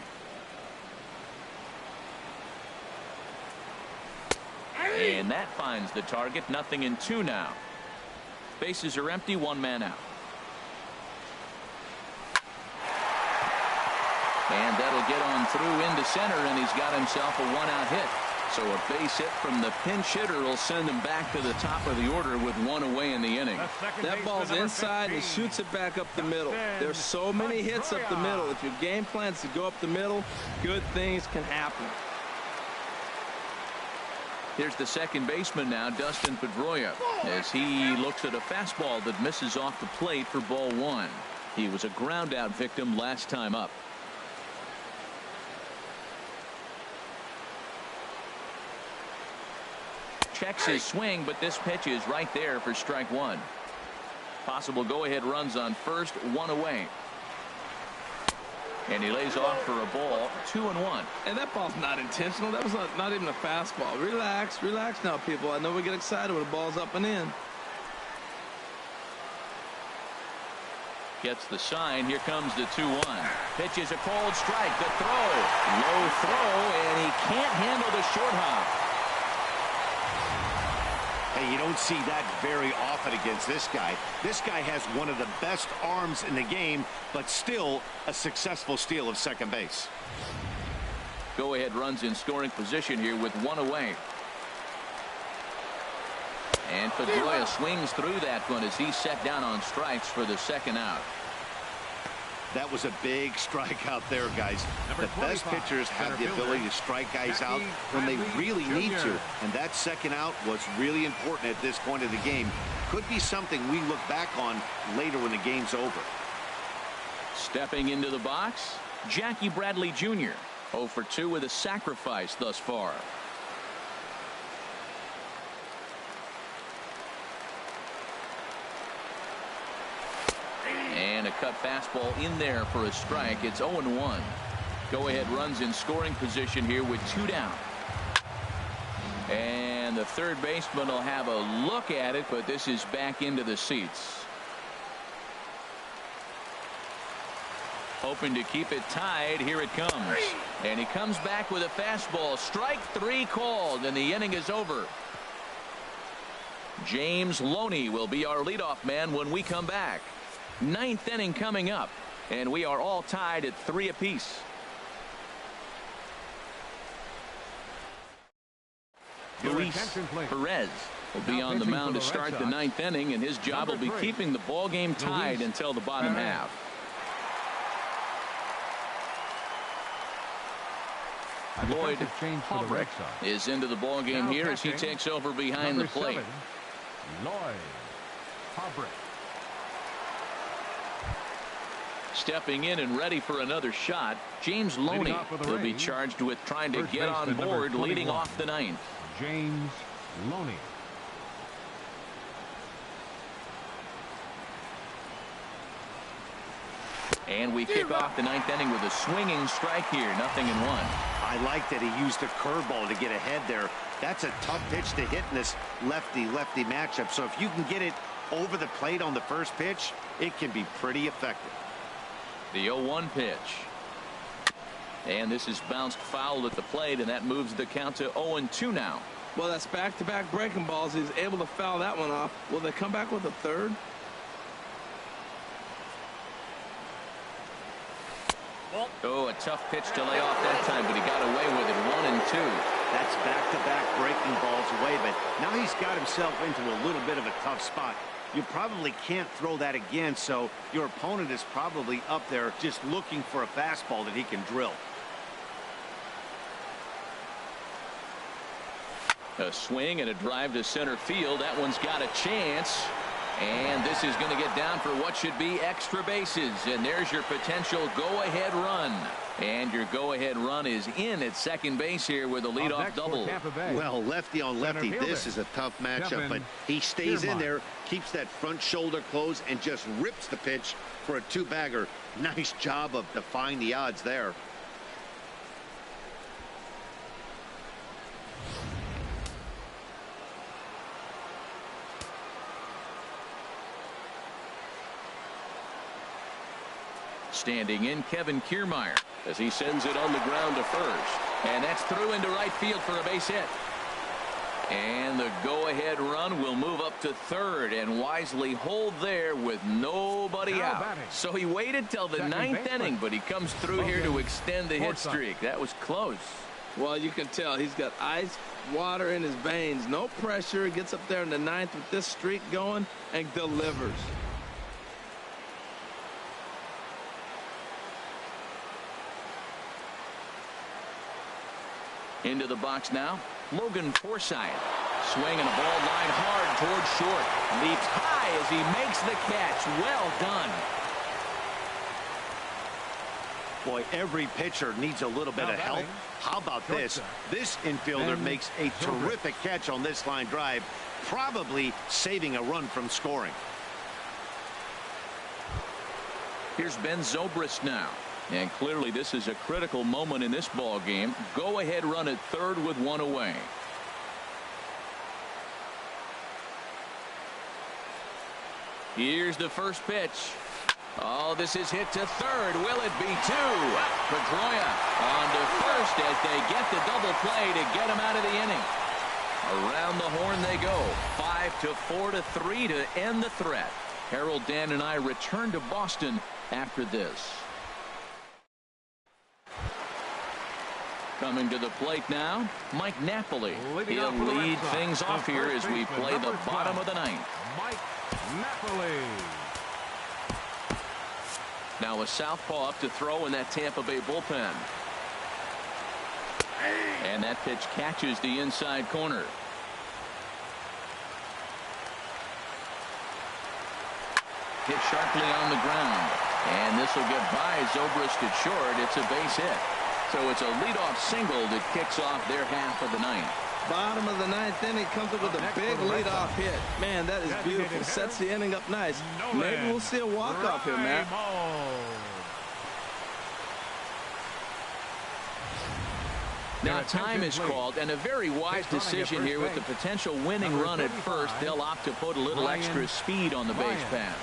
And that finds the target. 0-2 now. Bases are empty. One man out. And that'll get on through into center, and he's got himself a one-out hit. So a base hit from the pinch hitter will send him back to the top of the order with one away in the inning. That ball's inside. He shoots it back up the middle. There's so many hits up the middle. If your game plan's to go up the middle, good things can happen. Here's the second baseman now, Dustin Pedroia, as he looks at a fastball that misses off the plate for ball one. He was a ground out victim last time up. Checks his swing, but this pitch is right there for strike one. Possible go-ahead runs on first, one away. And he lays off for a ball, 2-1. And that ball's not intentional. That was not even a fastball. Relax, relax now, people. I know we get excited when the ball's up and in. Gets the sign. Here comes the 2-1. Pitches a cold strike. The throw. Low throw, and he can't handle the short hop. Hey, you don't see that very often against this guy. This guy has one of the best arms in the game, but still a successful steal of second base. Go-ahead runs in scoring position here with one away. And Pedroia swings through that one as he's set down on strikes for the second out. That was a big strikeout there, guys. The best pitchers have the ability to strike guys out when they really need to. And that second out was really important at this point of the game. Could be something we look back on later when the game's over. Stepping into the box, Jackie Bradley Jr. 0 for 2 with a sacrifice thus far. And a cut fastball in there for a strike. It's 0-1. Go-ahead runs in scoring position here with 2 down. And the third baseman will have a look at it, but this is back into the seats. Hoping to keep it tied. Here it comes. And he comes back with a fastball. Strike 3 called, and the inning is over. James Loney will be our leadoff man when we come back. 9th inning coming up, and we are all tied at 3 apiece. Luis Perez will be on the mound to start the 9th inning, and his job will be keeping the ball game tied until the bottom half. Lloyd Haubrich is into the ball game here as he takes over behind the plate. Lloyd Haubrich. Stepping in and ready for another shot, James Loney will be charged with trying to get on board leading off the 9th. James Loney. And we kick off the 9th inning with a swinging strike here. 0-1. I like that he used a curveball to get ahead there. That's a tough pitch to hit in this lefty-lefty matchup. So if you can get it over the plate on the first pitch, it can be pretty effective. The 0-1 pitch. And this is bounced foul at the plate, and that moves the count to 0-2 now. Well, that's back-to-back breaking balls. He's able to foul that one off. Will they come back with a third? Oh, a tough pitch to lay off that time, but he got away with it. 1-2. That's back-to-back breaking balls away, but now he's got himself into a little bit of a tough spot. You probably can't throw that again, so your opponent is probably up there just looking for a fastball that he can drill. A swing and a drive to center field. That one's got a chance. And this is going to get down for what should be extra bases. And there's your potential go-ahead run. And your go-ahead run is in at second base here with a leadoff double. Well, lefty on lefty, this is a tough matchup, but he stays in there, keeps that front shoulder closed, and just rips the pitch for a two-bagger. Nice job of defying the odds there. Standing in, Kevin Kiermaier, as he sends it on the ground to first. And that's through into right field for a base hit. And the go-ahead run will move up to third and wisely hold there with nobody out. So he waited till the ninth inning, but he comes through here to extend the hit streak. That was close. Well, you can tell he's got ice water in his veins. No pressure. He gets up there in the ninth with this streak going and delivers. Into the box now, Logan Forsythe. Swinging a ball line hard towards short. Leaps high as he makes the catch. Well done. Boy, every pitcher needs a little bit of help. How about this? This infielder makes a terrific catch on this line drive, probably saving a run from scoring. Here's Ben Zobrist now. And clearly this is a critical moment in this ball game. Go ahead run at third with one away. Here's the first pitch. Oh, this is hit to third. Will it be two? Pedroia on to first as they get the double play to get him out of the inning. Around the horn they go. 5-4-3 to end the threat. Harold, Dan, and I return to Boston after this. Coming to the plate now, Mike Napoli. He'll lead things off here as we play the bottom of the ninth. Mike Napoli. Now a southpaw up to throw in that Tampa Bay bullpen. And that pitch catches the inside corner. Hit sharply on the ground. And this will get by Zobrist at short. It's a base hit. So it's a leadoff single that kicks off their half of the ninth. Bottom of the ninth inning, comes up with a big leadoff hit. Man, that is beautiful. Sets the inning up nice. Maybe we'll see a walk-off here, Matt. Now time is called, and a very wise decision here with the potential winning run at first. They'll opt to put a little extra speed on the base pass.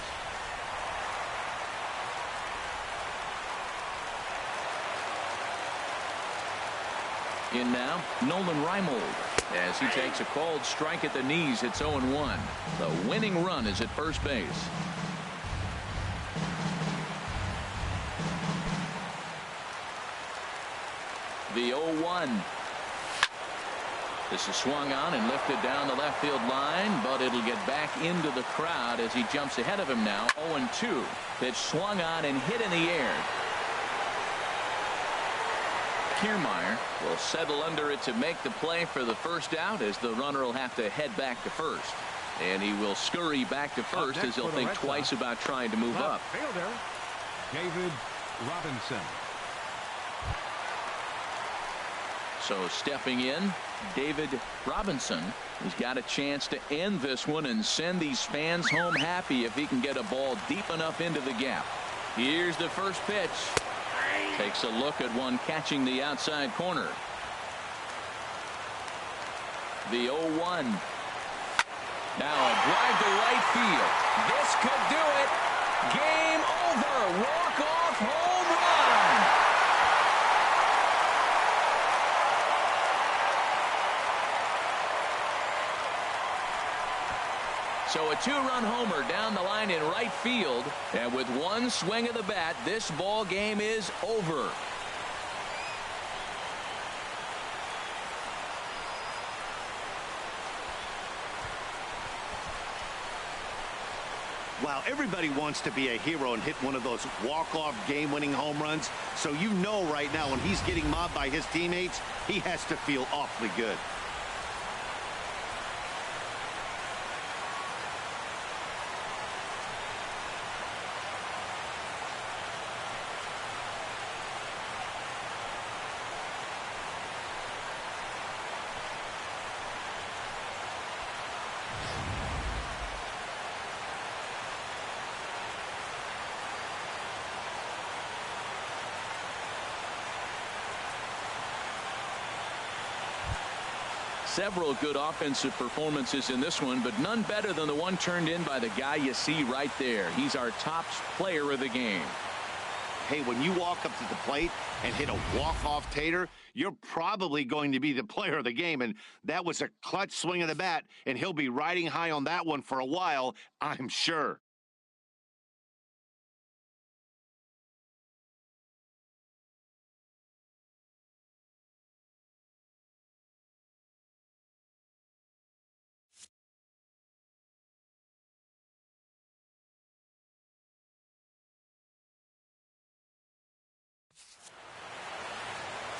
In now, Nolan Reimold. As he takes a called strike at the knees, it's 0-1. The winning run is at first base. The 0-1. This is swung on and lifted down the left field line, but it'll get back into the crowd as he jumps ahead of him now. 0-2. Pitch swung on and hit in the air. Kiermaier will settle under it to make the play for the first out, as the runner will have to head back to first. And he will scurry back to first as he'll think twice about trying to move up. Fielder, David Robinson. So stepping in, David Robinson. He's got a chance to end this one and send these fans home happy if he can get a ball deep enough into the gap. Here's the first pitch. Takes a look at one catching the outside corner. The 0-1. Now a drive to right field. This could do it. Game over. Walk-off home run. So a two-run homer down the line in right field. And with one swing of the bat, this ball game is over. Wow, everybody wants to be a hero and hit one of those walk-off game-winning home runs. So you know right now when he's getting mobbed by his teammates, he has to feel awfully good. Several good offensive performances in this one, but none better than the one turned in by the guy you see right there. He's our top player of the game. Hey, when you walk up to the plate and hit a walk-off tater, you're probably going to be the player of the game. And that was a clutch swing of the bat, and he'll be riding high on that one for a while, I'm sure.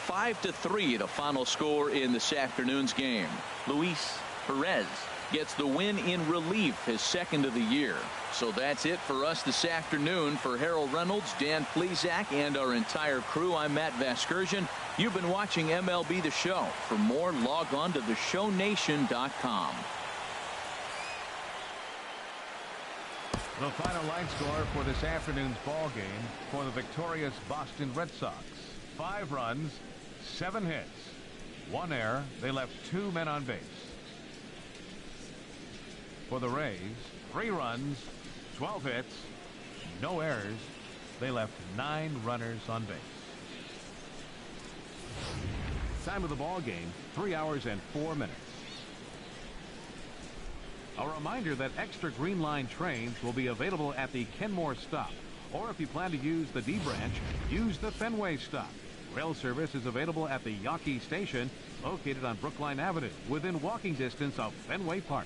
Five to 3, the final score in this afternoon's game. Luis Perez gets the win in relief, his second of the year. So that's it for us this afternoon. For Harold Reynolds, Dan Plesac, and our entire crew, I'm Matt Vasgersian. You've been watching MLB The Show. For more, log on to theshownation.com. The final line score for this afternoon's ball game for the victorious Boston Red Sox. 5 runs, 7 hits, 1 error. They left 2 men on base. For the Rays, 3 runs, 12 hits, no errors. They left 9 runners on base. Time of the ball game, 3 hours and 4 minutes. A reminder that extra Green Line trains will be available at the Kenmore stop. Or if you plan to use the D branch, use the Fenway stop. Rail service is available at the Yawkey Station, located on Brookline Avenue, within walking distance of Fenway Park.